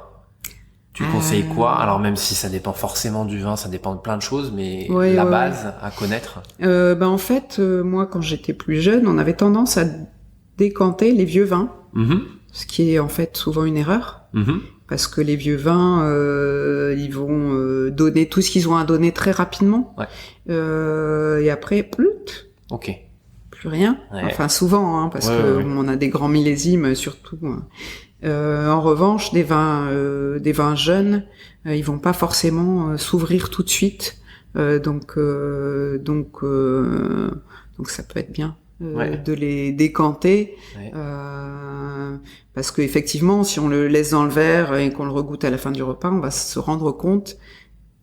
Tu conseilles quoi? Alors même si ça dépend forcément du vin, ça dépend de plein de choses, mais la base à connaître. En fait, moi quand j'étais plus jeune, on avait tendance à décanter les vieux vins, ce qui est en fait souvent une erreur, parce que les vieux vins, ils vont donner tout ce qu'ils ont à donner très rapidement, et après plus rien. Ouais. Enfin souvent, parce que on a des grands millésimes surtout. En revanche, des vins jeunes, ils vont pas forcément s'ouvrir tout de suite, donc ça peut être bien de les décanter, parce que effectivement, si on le laisse dans le verre et qu'on le regoute à la fin du repas, on va se rendre compte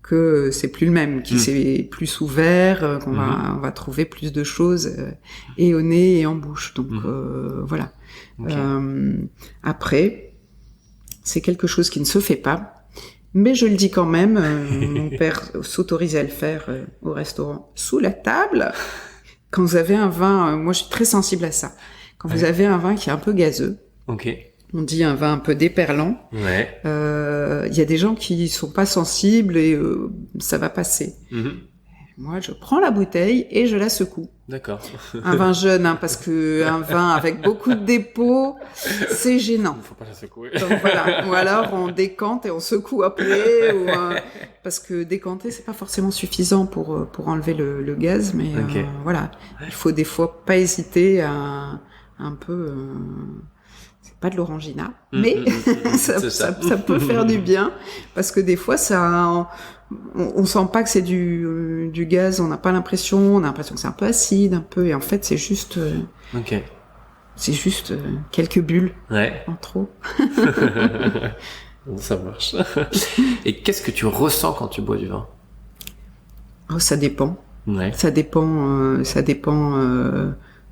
que c'est plus le même, qu'il s'est plus ouvert, qu'on on va trouver plus de choses et au nez et en bouche. Donc voilà. Okay. Après, c'est quelque chose qui ne se fait pas, mais je le dis quand même. Mon père s'autorisait à le faire au restaurant sous la table. Quand vous avez un vin, moi je suis très sensible à ça. Quand vous avez un vin qui est un peu gazeux, on dit un vin un peu déperlant. Il y a des gens qui sont pas sensibles et ça va passer. Moi, je prends la bouteille et je la secoue. D'accord. Un vin jeune, parce que un vin avec beaucoup de dépôts, c'est gênant. Il faut pas la secouer. Donc voilà. Ou alors on décante et on secoue après, parce que décanter c'est pas forcément suffisant pour enlever le gaz, mais voilà. Il faut des fois pas hésiter à un peu. C'est pas de l'orangina, mais ça peut faire du bien, parce que des fois on sent pas que c'est du gaz, on n'a pas l'impression, on a l'impression que c'est un peu acide, un peu, et en fait c'est juste quelques bulles en trop. Ça marche. Et qu'est-ce que tu ressens quand tu bois du vin? Ça dépend. Ça dépend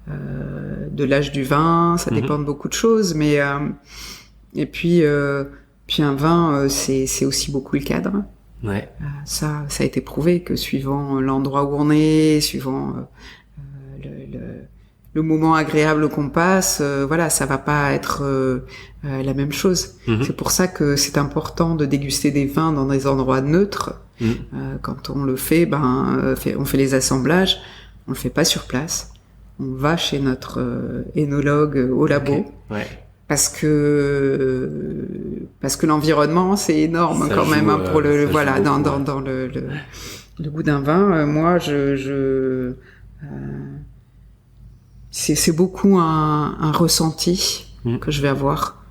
de l'âge du vin, ça dépend de beaucoup de choses, mais Et puis un vin, c'est aussi beaucoup le cadre. Ouais. Ça a été prouvé que suivant l'endroit où on est, suivant le moment agréable qu'on passe, voilà, ça va pas être la même chose. C'est pour ça que c'est important de déguster des vins dans des endroits neutres. Quand on le fait, on fait les assemblages, on le fait pas sur place. On va chez notre œnologue au labo. Okay. Ouais. Parce que l'environnement c'est énorme ça quand joue, même pour le voilà beaucoup, dans le goût d'un vin. Moi c'est beaucoup un ressenti que je vais avoir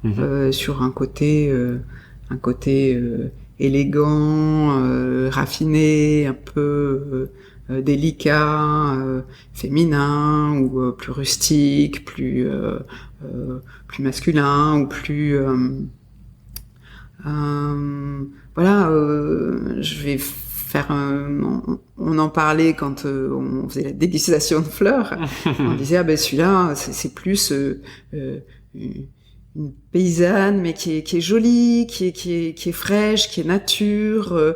sur un côté élégant, raffiné, un peu délicat, féminin ou plus rustique, plus masculin ou plus voilà. Je vais faire on en parlait quand on faisait la dégustation de fleurs. On disait celui-là c'est plus une paysanne mais qui est jolie, qui est fraîche, qui est nature.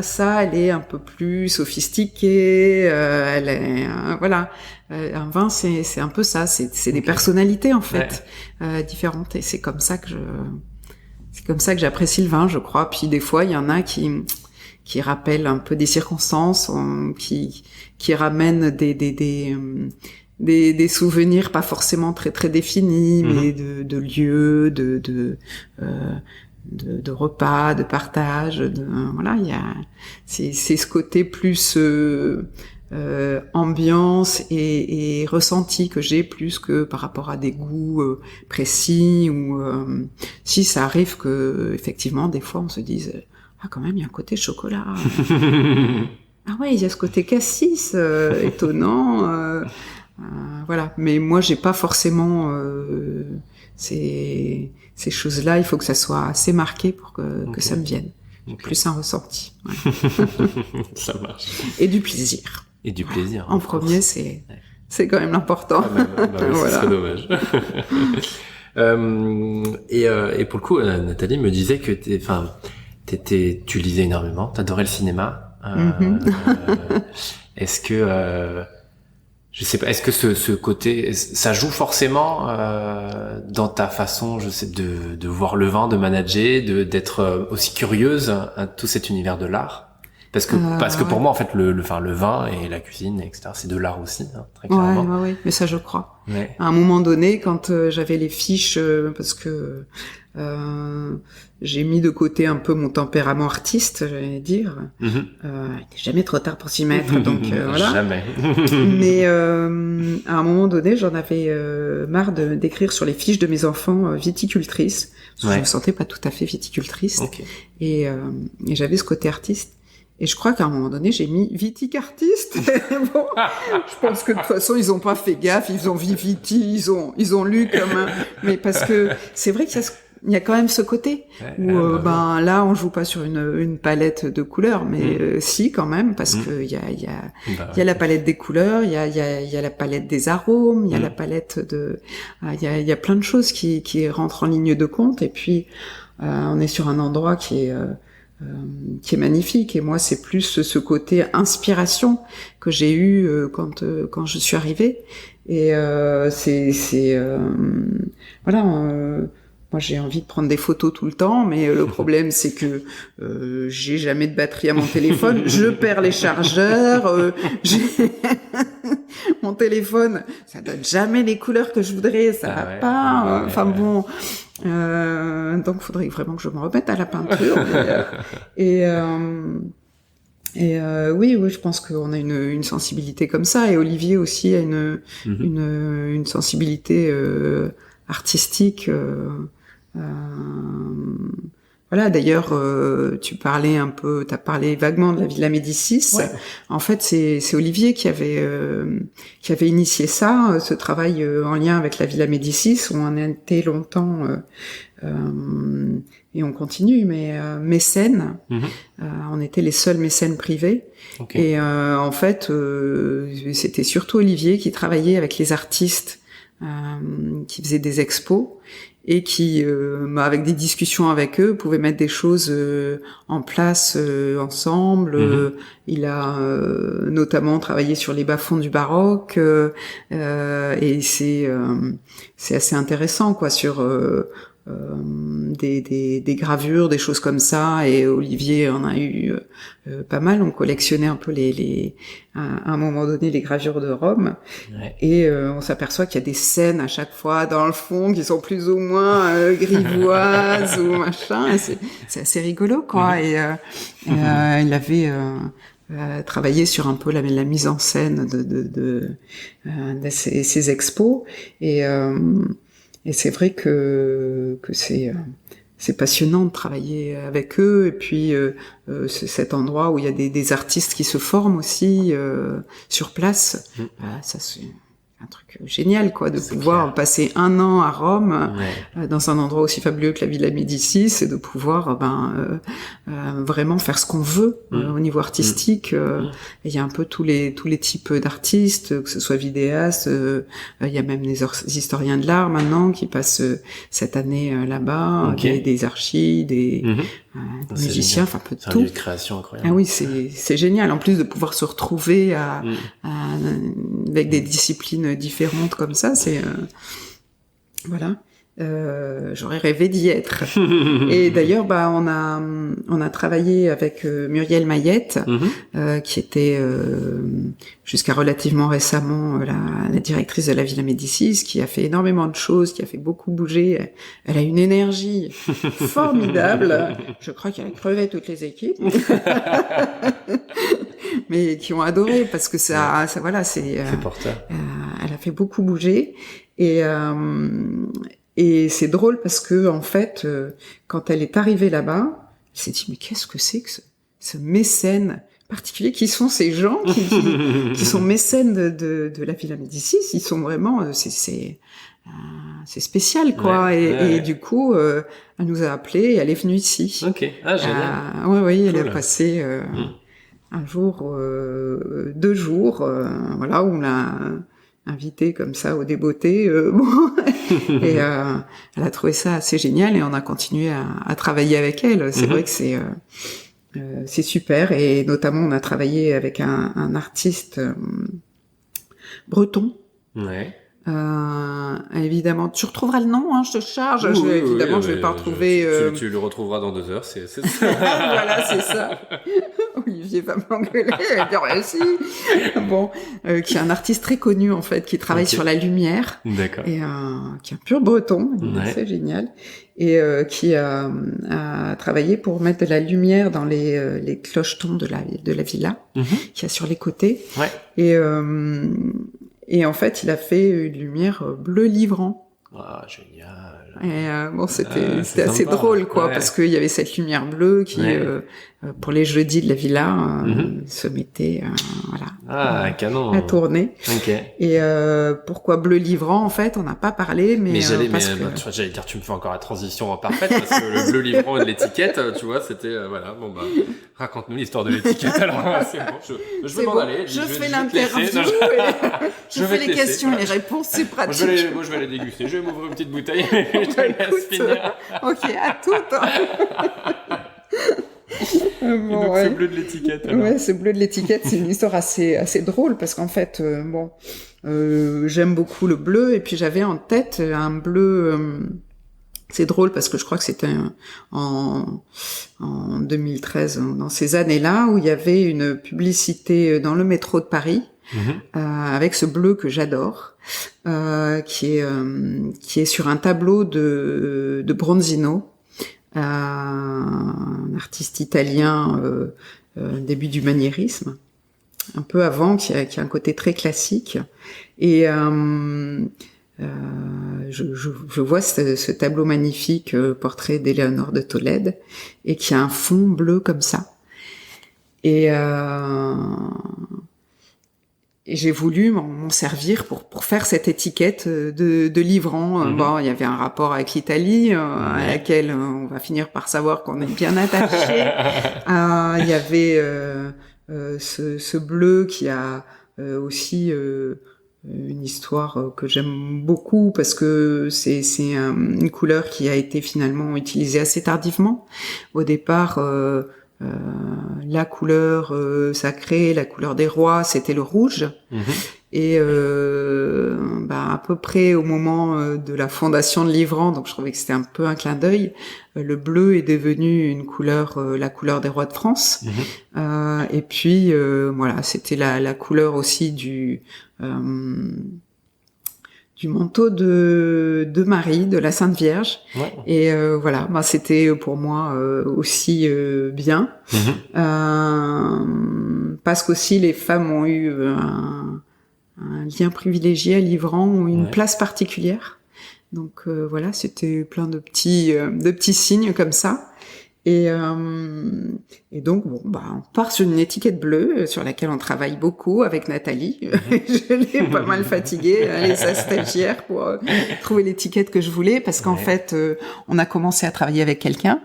Ça elle est un peu plus sophistiquée, elle est voilà. Un vin c'est un peu ça, c'est des personnalités en fait, différentes, et c'est comme ça que j'apprécie le vin, je crois. Puis des fois il y en a qui rappellent un peu des circonstances, qui ramènent des souvenirs pas forcément très très définis, mais de lieux, de repas, de partage, voilà, c'est ce côté plus ambiance et ressenti que j'ai, plus que par rapport à des goûts précis, ou si ça arrive que effectivement des fois on se dise quand même il y a un côté chocolat. Ouais, il y a ce côté cassis étonnant. Voilà, mais moi j'ai pas forcément ces choses-là. Il faut que ça soit assez marqué pour que ça me vienne. Plus un ressenti. Ouais. Ça marche. Et du plaisir. Et du plaisir. En premier, c'est quand même l'important. Oui, voilà. Ce serait dommage. Et pour le coup, Nathalie me disait que tu lisais énormément, t'adorais le cinéma. Est-ce que je sais pas, est-ce que ce côté, ça joue forcément dans ta façon, de voir le vin, de manager, d'être aussi curieuse à tout cet univers de l'art? Parce que pour moi, en fait, le vin et la cuisine, etc., c'est de l'art aussi, très clairement. Ouais, mais ça, je crois. Ouais. À un moment donné, quand j'avais les fiches, parce que j'ai mis de côté un peu mon tempérament artiste, j'allais dire. Il n'est jamais trop tard pour s'y mettre, donc voilà. Jamais. Mais à un moment donné, j'en avais marre d'écrire sur les fiches de mes enfants viticultrices, parce que je me sentais pas tout à fait viticultrice. Okay. Et j'avais ce côté artiste. Et je crois qu'à un moment donné, j'ai mis viticartiste. Bon, je pense que de toute façon, ils ont pas fait gaffe, ils ont vu viti, ils ont lu comme un... Mais parce que c'est vrai qu'il y a quand même ce côté où là, on joue pas sur une palette de couleurs, mais si quand même, parce que il y a la palette des couleurs, il y a la palette des arômes, il y a la palette il y a plein de choses qui rentrent en ligne de compte. Et puis on est sur un endroit qui est magnifique, et moi c'est plus ce côté inspiration que j'ai eu quand je suis arrivée, et voilà, moi j'ai envie de prendre des photos tout le temps, mais le problème c'est que j'ai jamais de batterie à mon téléphone, je perds les chargeurs, mon téléphone ça donne jamais les couleurs que je voudrais, ça va pas, bon. Donc faudrait vraiment que je me remette à la peinture. Oui, je pense qu'on a une sensibilité comme ça, et Olivier aussi a une sensibilité artistique. Voilà, d'ailleurs, t'as parlé vaguement de la Villa Médicis. Ouais. En fait, c'est Olivier qui avait initié ça, ce travail en lien avec la Villa Médicis, où on a été longtemps, et on continue, mais mécènes. On était les seuls mécènes privés. Okay. Et en fait, c'était surtout Olivier qui travaillait avec les artistes, qui faisaient des expos. et qui, avec des discussions avec eux, pouvait mettre des choses en place ensemble. Il a notamment travaillé sur les bas-fonds du baroque, et c'est assez intéressant, quoi, sur des gravures, des choses comme ça. Et Olivier en a eu pas mal. On collectionnait un peu à un moment donné les gravures de Rome. Ouais. Et on s'aperçoit qu'il y a des scènes à chaque fois dans le fond qui sont plus ou moins grivoises ou machin. Et c'est assez rigolo, quoi. Et il avait travaillé sur un peu la mise en scène de ces expos. Et c'est vrai que c'est passionnant de travailler avec eux. Et puis c'est cet endroit où il y a des artistes qui se forment aussi sur place. Ça c'est un truc génial, quoi, de pouvoir passer 1 an à Rome, dans un endroit aussi fabuleux que la Villa Médicis, et de pouvoir vraiment faire ce qu'on veut au niveau artistique. Il y a un peu tous les types d'artistes, que ce soit vidéastes, il y a même des historiens de l'art maintenant qui passent cette année là-bas, des archis, des musiciens, enfin un peu de tout. C'est un lieu de création incroyable. Ah oui, c'est génial. En plus de pouvoir se retrouver avec des disciplines différentes comme ça, c'est voilà. J'aurais rêvé d'y être. Et d'ailleurs, on a travaillé avec Muriel Mayette, qui était jusqu'à relativement récemment la directrice de la Villa Médicis, qui a fait énormément de choses, qui a fait beaucoup bouger. Elle a une énergie formidable. Je crois qu'elle a crevé toutes les équipes. Mais qui ont adoré, parce que ça voilà, c'est porteur. Elle a fait beaucoup bouger. Et c'est drôle parce que, en fait, quand elle est arrivée là-bas, elle s'est dit, mais qu'est-ce que c'est que ce mécène particulier? Qui sont ces gens qui sont mécènes de la Villa Médicis? Ils sont vraiment, c'est spécial, quoi. Et du coup, elle nous a appelés et elle est venue ici. Ok. Ah, génial. Oui, elle est passée un jour, 2 jours, voilà, où on l'a invitée comme ça au débeauté, et elle a trouvé ça assez génial, et on a continué à travailler avec elle. C'est vrai que c'est super, et notamment on a travaillé avec un artiste breton. Ouais. Évidemment, tu retrouveras le nom, hein, je te charge. Évidemment, je vais pas retrouver. Tu le retrouveras dans 2 heures, c'est ça. Voilà, c'est ça. Olivier va m'engueuler, il va dire si. Bon, qui est un artiste très connu en fait, qui travaille sur la lumière. D'accord. Et qui est un pur breton, c'est génial. Et qui a travaillé pour mettre de la lumière dans les clochetons de la villa, qu'il y a sur les côtés. Ouais. Et en fait, il a fait une lumière bleu livrant. Ah, génial. Et c'était assez drôle, quoi, parce qu'il y avait cette lumière bleue qui, pour les jeudis de la villa, se mettait, canon. À tourner. Okay. Et pourquoi bleu livrant, en fait, on n'a pas parlé, mais j'allais dire, tu me fais encore la transition parfaite, parce que le bleu livrant et l'étiquette, tu vois, c'était raconte-nous l'histoire de l'étiquette. Alors, c'est bon, je vais m'en aller. Je fais l'interview, je fais les questions, les réponses, c'est pratique. Moi, je vais aller déguster. Je vais m'ouvrir une petite bouteille, et je te laisse finir. Ok, à toutes. Donc ce bleu de l'étiquette. Ouais, ce bleu de l'étiquette, c'est une histoire assez drôle, parce qu'en fait, j'aime beaucoup le bleu, et puis j'avais en tête un bleu. C'est drôle parce que je crois que c'était en 2013, dans ces années-là, où il y avait une publicité dans le métro de Paris, avec ce bleu que j'adore, qui est sur un tableau de Bronzino, un artiste italien début du maniérisme, un peu avant, qui a un côté très classique. Et je vois ce tableau magnifique, portrait d'Éléonore de Tolède, et qui a un fond bleu comme ça. Et j'ai voulu m'en servir pour faire cette étiquette de livrant. Bon, il y avait un rapport avec l'Italie, à laquelle on va finir par savoir qu'on est bien attaché. Il y avait ce bleu qui a aussi une histoire que j'aime beaucoup parce que c'est une couleur qui a été finalement utilisée assez tardivement. Au départ, la couleur sacrée, la couleur des rois, c'était le rouge. Et à peu près au moment de la fondation de Livran, donc je trouvais que c'était un peu un clin d'œil, le bleu est devenu une couleur, la couleur des rois de France. Et puis voilà, c'était la couleur aussi du manteau de Marie, de la Sainte Vierge. Ouais. Et voilà, c'était pour moi aussi bien. Parce qu'aussi les femmes ont eu un lien privilégié à Livran, ont une place particulière. Donc voilà, c'était plein de petits signes comme ça. Et donc bon, on part sur une étiquette bleue sur laquelle on travaille beaucoup avec Nathalie. Je l'ai pas mal fatiguée, elle est sa stagiaire pour trouver l'étiquette que je voulais, parce qu'en fait, on a commencé à travailler avec quelqu'un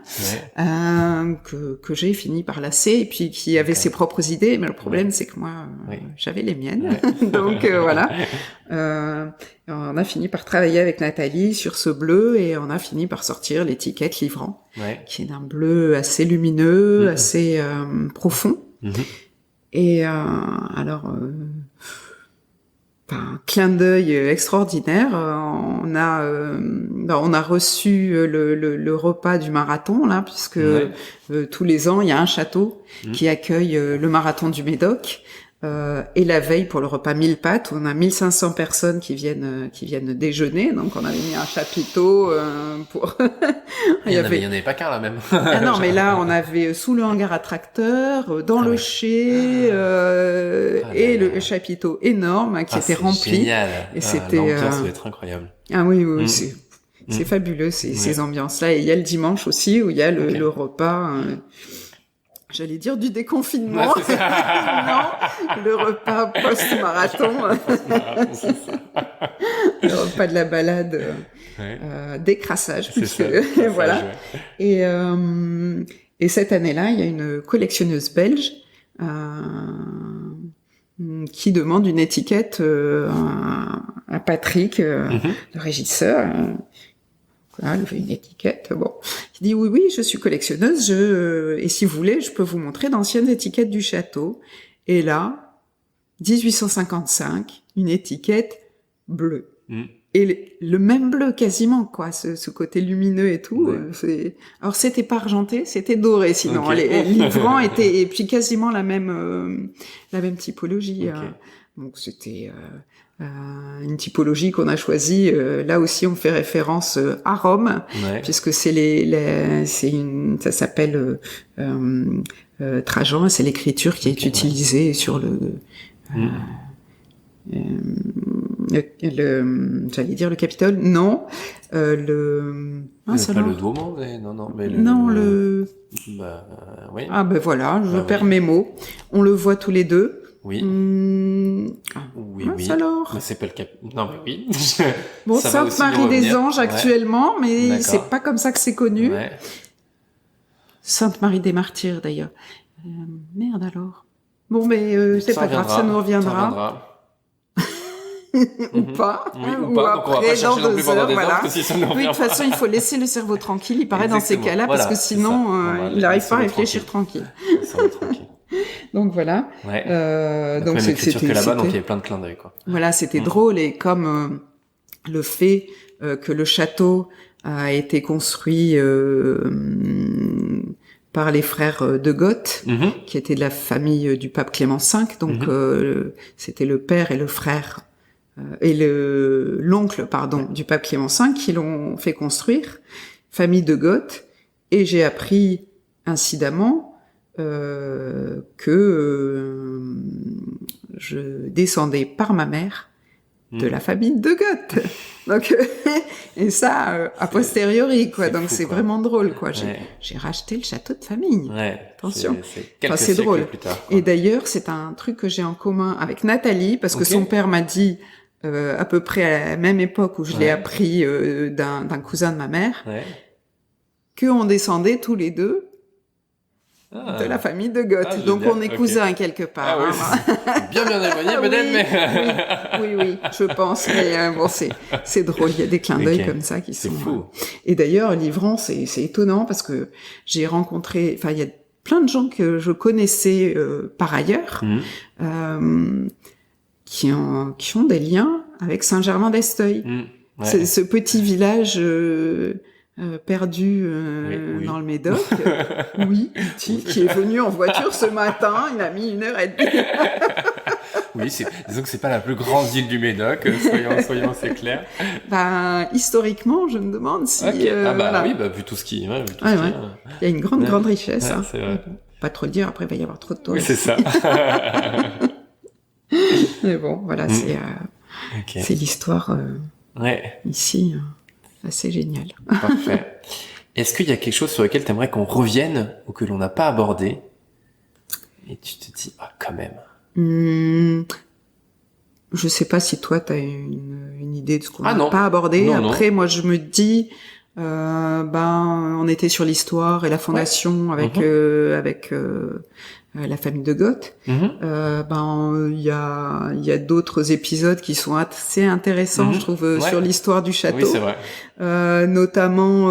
que j'ai fini par lasser, et puis qui avait ses propres idées. Mais le problème, c'est que moi, j'avais les miennes. Donc voilà. On a fini par travailler avec Nathalie sur ce bleu, et on a fini par sortir l'étiquette Livran, qui est d'un bleu assez lumineux, assez profond. Et alors, un clin d'œil extraordinaire. On a reçu le repas du marathon là, puisque tous les ans il y a un château qui accueille le marathon du Médoc. Et la veille, pour le repas 1000 pâtes, on a 1500 personnes qui viennent déjeuner, donc on avait mis un chapiteau pour... il y en avait pas qu'un là même. Ah non, mais là on avait sous le hangar à tracteur, dans le chai, et le chapiteau énorme qui était rempli. Génial. Et c'était... L'ambiance doit être incroyable. Ah oui, c'est fabuleux ces ambiances-là. Et il y a le dimanche aussi où il y a le repas... J'allais dire du déconfinement. Non, le repas post-marathon. Le repas de la balade, décrassage. Voilà. Et cette année-là, il y a une collectionneuse belge qui demande une étiquette à Patrick, le régisseur. Voilà, il fait une étiquette, bon. Il dit oui, je suis collectionneuse, et si vous voulez, je peux vous montrer d'anciennes étiquettes du château. Et là, 1855, une étiquette bleue. Et le même bleu quasiment, quoi, ce côté lumineux et tout. Alors c'était pas argenté, c'était doré, sinon. Les livrants étaient, et puis quasiment la même typologie. Donc c'était une typologie qu'on a choisie. Là aussi, on fait référence à Rome, puisque ça s'appelle Trajan, c'est l'écriture qui est utilisée sur j'allais dire le Capitole, non, pas le Duomo, mais Ah ben voilà, je perds mes mots. On le voit tous les deux. Oui. Oui. Alors. Mais c'est pas le cap. Non, mais oui. Bon, Sainte-Marie des Anges actuellement, mais c'est pas comme ça que c'est connu. Sainte-Marie des Martyrs d'ailleurs. Merde alors. Bon, mais c'est pas grave, ça nous reviendra. Ou pas. Ou pas. Donc on va pas chercher non plus pendant des heures, parce que si ça nous revient. Oui, de toute façon, il faut laisser le cerveau tranquille. Il paraît dans ces cas-là, parce que sinon, il n'arrive pas à réfléchir tranquille. Donc voilà. Donc même l'écriture que là-bas, donc il y avait plein de clins d'œil, quoi. Voilà, c'était drôle, et comme le fait que le château a été construit par les frères de Goth, qui étaient de la famille du pape Clément V, donc c'était le père et le frère et l'oncle du pape Clément V qui l'ont fait construire, famille de Goth, et j'ai appris incidemment que je descendais par ma mère de la famille de Goth. Donc et ça a posteriori, quoi. Donc c'est vraiment drôle, quoi. J'ai racheté le château de famille. Attention. C'est drôle. Plus tard, et d'ailleurs, c'est un truc que j'ai en commun avec Nathalie, parce que son père m'a dit à peu près à la même époque où je l'ai appris d'un cousin de ma mère, qu'on descendait tous les deux de la famille de Goth. Donc on est cousins quelque part. Ah oui, bien éloigné peut-être, mais... oui, je pense. Mais bon, c'est drôle, il y a des clins d'œil comme ça qui sont... C'est fou. Et d'ailleurs, Livran, c'est étonnant parce que j'ai rencontré... Enfin, il y a plein de gens que je connaissais par ailleurs qui ont des liens avec Saint-Germain-d'Esteuil. C'est ce petit village... perdu dans le Médoc, qui est venu en voiture ce matin, il a mis 1h30. Oui, disons que c'est pas la plus grande île du Médoc, soyons assez clairs. Historiquement, je me demande si... voilà. Oui, vu tout ce qui... Il y a une grande richesse. C'est vrai. Pas trop le dire, après il va y avoir trop de touristes. Oui, c'est ça. Mais bon, voilà, c'est l'histoire ici... assez génial. Parfait. Est-ce qu'il y a quelque chose sur lequel tu aimerais qu'on revienne ou que l'on n'a pas abordé et tu te dis quand même je sais pas si toi t'as une idée de ce qu'on n'a pas abordé. Après moi je me dis on était sur l'histoire et la fondation avec la famille de Goth. Il y a d'autres épisodes qui sont assez intéressants, je trouve, sur l'histoire du château. Oui, c'est vrai. Notamment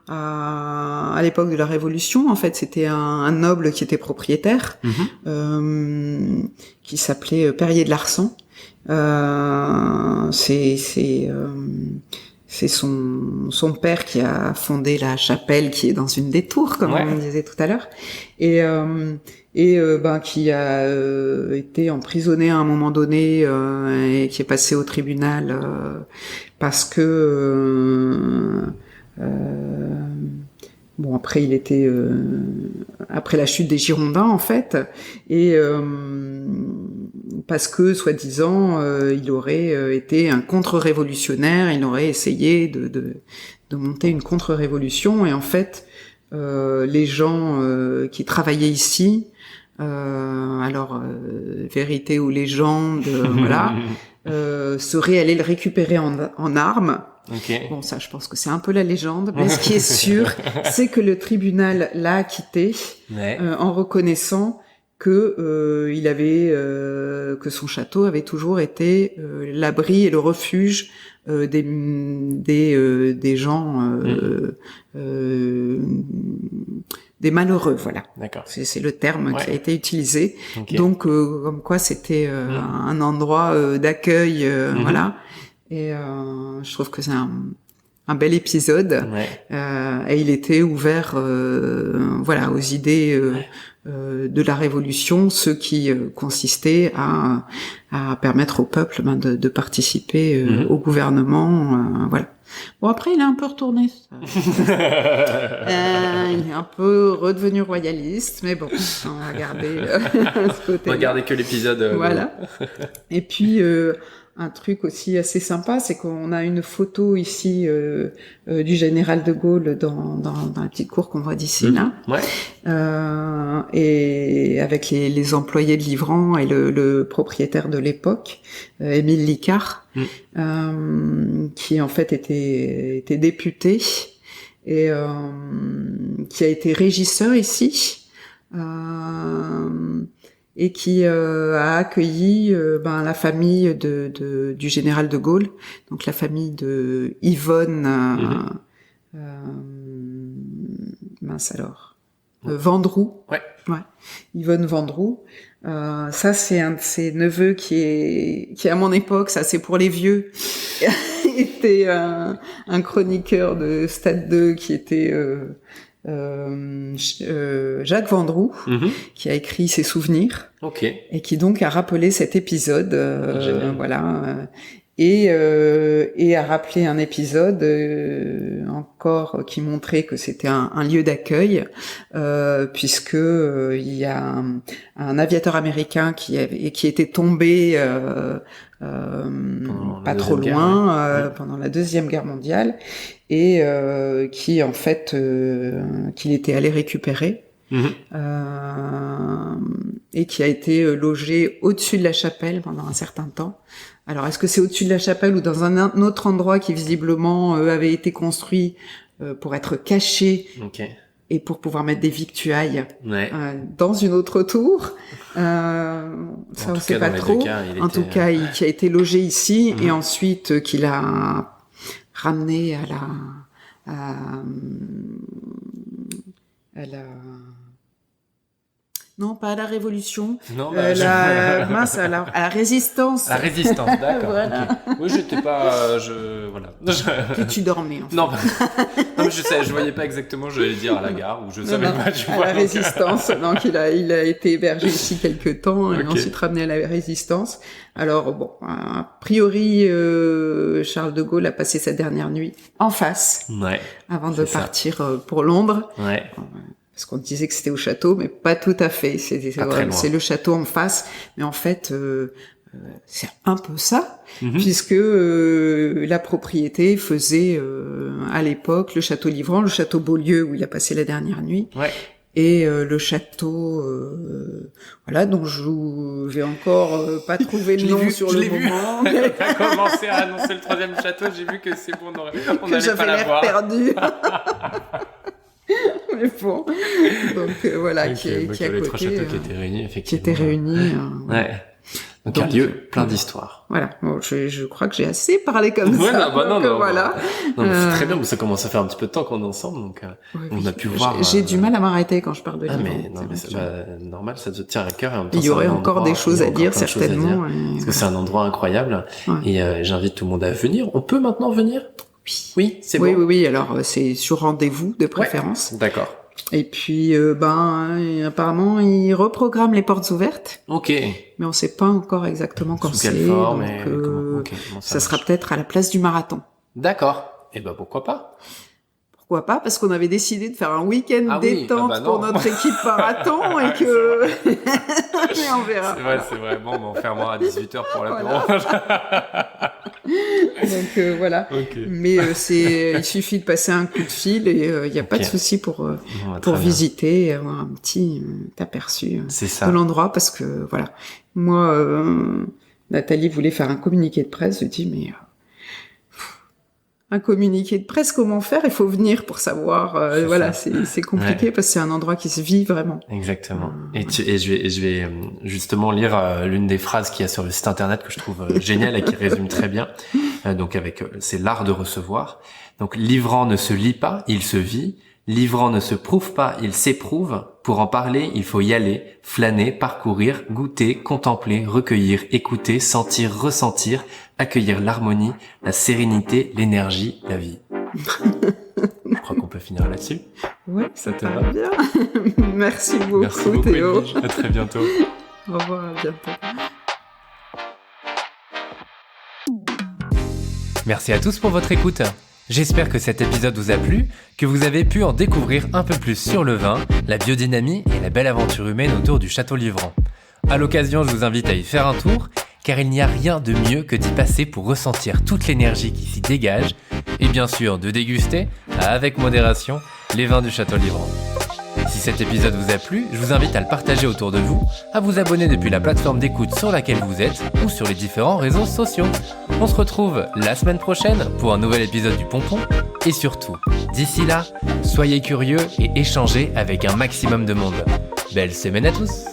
à l'époque de la Révolution, en fait, c'était un noble qui était propriétaire, qui s'appelait Perrier de Larsan. C'est son père qui a fondé la chapelle qui est dans une des tours, comme on disait tout à l'heure, et qui a été emprisonné à un moment donné et qui est passé au tribunal parce que après il était après la chute des Girondins en fait, et parce que soi-disant il aurait été un contre-révolutionnaire, il aurait essayé de monter une contre-révolution, et en fait les gens qui travaillaient ici, vérité ou légende, seraient allés le récupérer en armes. Bon, ça, je pense que c'est un peu la légende, mais ce qui est sûr, c'est que le tribunal l'a acquitté en reconnaissant que il avait que son château avait toujours été l'abri et le refuge des gens des malheureux, voilà. D'accord. C'est le terme qui a été utilisé. Donc comme quoi c'était un endroit d'accueil, voilà. Et je trouve que c'est un bel épisode. Et il était ouvert aux idées de la Révolution, ce qui consistait à permettre au peuple de participer au gouvernement, voilà. Bon, après il est un peu retourné, il est un peu redevenu royaliste, mais bon, on va garder ce côté. Regardez que l'épisode. Voilà. Et puis un truc aussi assez sympa, c'est qu'on a une photo ici du général de Gaulle dans la petite cour qu'on voit d'ici là, et avec les employés de Livran et le propriétaire de l'époque, Émile Licard, qui en fait était député et qui a été régisseur ici. Et qui a accueilli la famille du général de Gaulle, donc la famille de Yvonne Vendroux. Yvonne Vendroux. Ça c'est un de ses neveux qui est à mon époque, ça c'est pour les vieux, était un chroniqueur de Stade 2 qui était Jacques Vendroux, qui a écrit ses souvenirs, et qui donc a rappelé cet épisode, et a rappelé un épisode encore qui montrait que c'était un lieu d'accueil, puisque il y a un aviateur américain qui était tombé pas trop loin pendant la Deuxième Guerre mondiale, et qui en fait qu'il était allé récupérer, et qui a été logé au-dessus de la chapelle pendant un certain temps. Alors est-ce que c'est au-dessus de la chapelle ou dans un autre endroit qui visiblement avait été construit pour être caché et pour pouvoir mettre des victuailles Ouais. dans une autre tour. Ça, on sait pas trop. En tout cas, qui a été logé ici et ensuite qu'il a ramené à la non, pas à la Révolution. Non, à la Résistance. La Résistance, d'accord. Voilà. Okay. Oui, j'étais pas, voilà. Que tu dormais, en fait. Non, non, mais je voyais pas exactement, j'allais dire à la gare, ou je savais pas, tu vois. À la Résistance. Donc, il a été hébergé ici quelques temps, et ensuite ramené à la Résistance. Alors, bon, a priori, Charles de Gaulle a passé sa dernière nuit en face. Ouais. Avant de partir pour Londres. Ouais. Parce qu'on disait que c'était au château, mais pas tout à fait. C'est le château en face, mais en fait, c'est un peu ça, puisque la propriété faisait à l'époque le château Livran, le château Beaulieu où il a passé la dernière nuit, et le château, voilà, dont je vais encore pas trouver le nom sur le moment. T'as commencé à annoncer le troisième château, j'ai vu que c'est bon, on n'allait pas l'avoir. Perdu. Mais bon, donc voilà, qui est à côté, trois châteaux qui étaient réunis, effectivement. Qui étaient réunis. Ouais. Donc un lieu plein d'histoires. Voilà. Bon, je crois que j'ai assez parlé comme ça. Non, voilà. Non, mais c'est très bien, mais ça commence à faire un petit peu de temps qu'on est ensemble, donc on a pu voir. J'ai du mal à m'arrêter quand je parle de livres. Mais non, mais c'est normal, ça te tient à cœur. Et en même temps, il y aurait encore des choses à dire, certainement. Parce que c'est un endroit incroyable. Et j'invite tout le monde à venir. On peut maintenant venir? Oui, c'est bon. Oui. Alors, c'est sur rendez-vous, de préférence. Ouais. D'accord. Et puis, apparemment, ils reprogramment les portes ouvertes. Ok. Mais on sait pas encore exactement quand c'est. Sous quelle forme, donc, comment ça sera peut-être à la place du marathon. D'accord. Et pourquoi pas? Pourquoi pas? Parce qu'on avait décidé de faire un week-end détente pour notre équipe marathon et que... Mais on verra. C'est vrai. Bon, on fermera à 18h pour l'apéro. Voilà. Donc, voilà. Okay. Mais il suffit de passer un coup de fil et il n'y a pas de souci pour visiter et avoir un petit aperçu de l'endroit parce que, voilà. Moi, Nathalie voulait faire un communiqué de presse. Je dis, mais... un communiqué de presse, comment faire? Il faut venir pour savoir. Voilà, c'est compliqué parce que c'est un endroit qui se vit vraiment. Exactement. Et je vais justement lire l'une des phrases qu'il y a sur le site internet que je trouve géniale et qui résume très bien. Donc c'est l'art de recevoir. Donc livrant ne se lit pas, il se vit. Livrant ne se prouve pas, il s'éprouve. Pour en parler, il faut y aller, flâner, parcourir, goûter, contempler, recueillir, écouter, sentir, ressentir, accueillir l'harmonie, la sérénité, l'énergie, la vie. Je crois qu'on peut finir là-dessus. Ouais, ça te va bien. Merci beaucoup, Théo. Edwige. À très bientôt. Au revoir, à bientôt. Merci à tous pour votre écoute. J'espère que cet épisode vous a plu, que vous avez pu en découvrir un peu plus sur le vin, la biodynamie et la belle aventure humaine autour du Château Livran. À l'occasion, je vous invite à y faire un tour, car il n'y a rien de mieux que d'y passer pour ressentir toute l'énergie qui s'y dégage, et bien sûr de déguster, avec modération, les vins du Château Livran. Si cet épisode vous a plu, je vous invite à le partager autour de vous, à vous abonner depuis la plateforme d'écoute sur laquelle vous êtes ou sur les différents réseaux sociaux. On se retrouve la semaine prochaine pour un nouvel épisode du Pompon et surtout, d'ici là, soyez curieux et échangez avec un maximum de monde. Belle semaine à tous!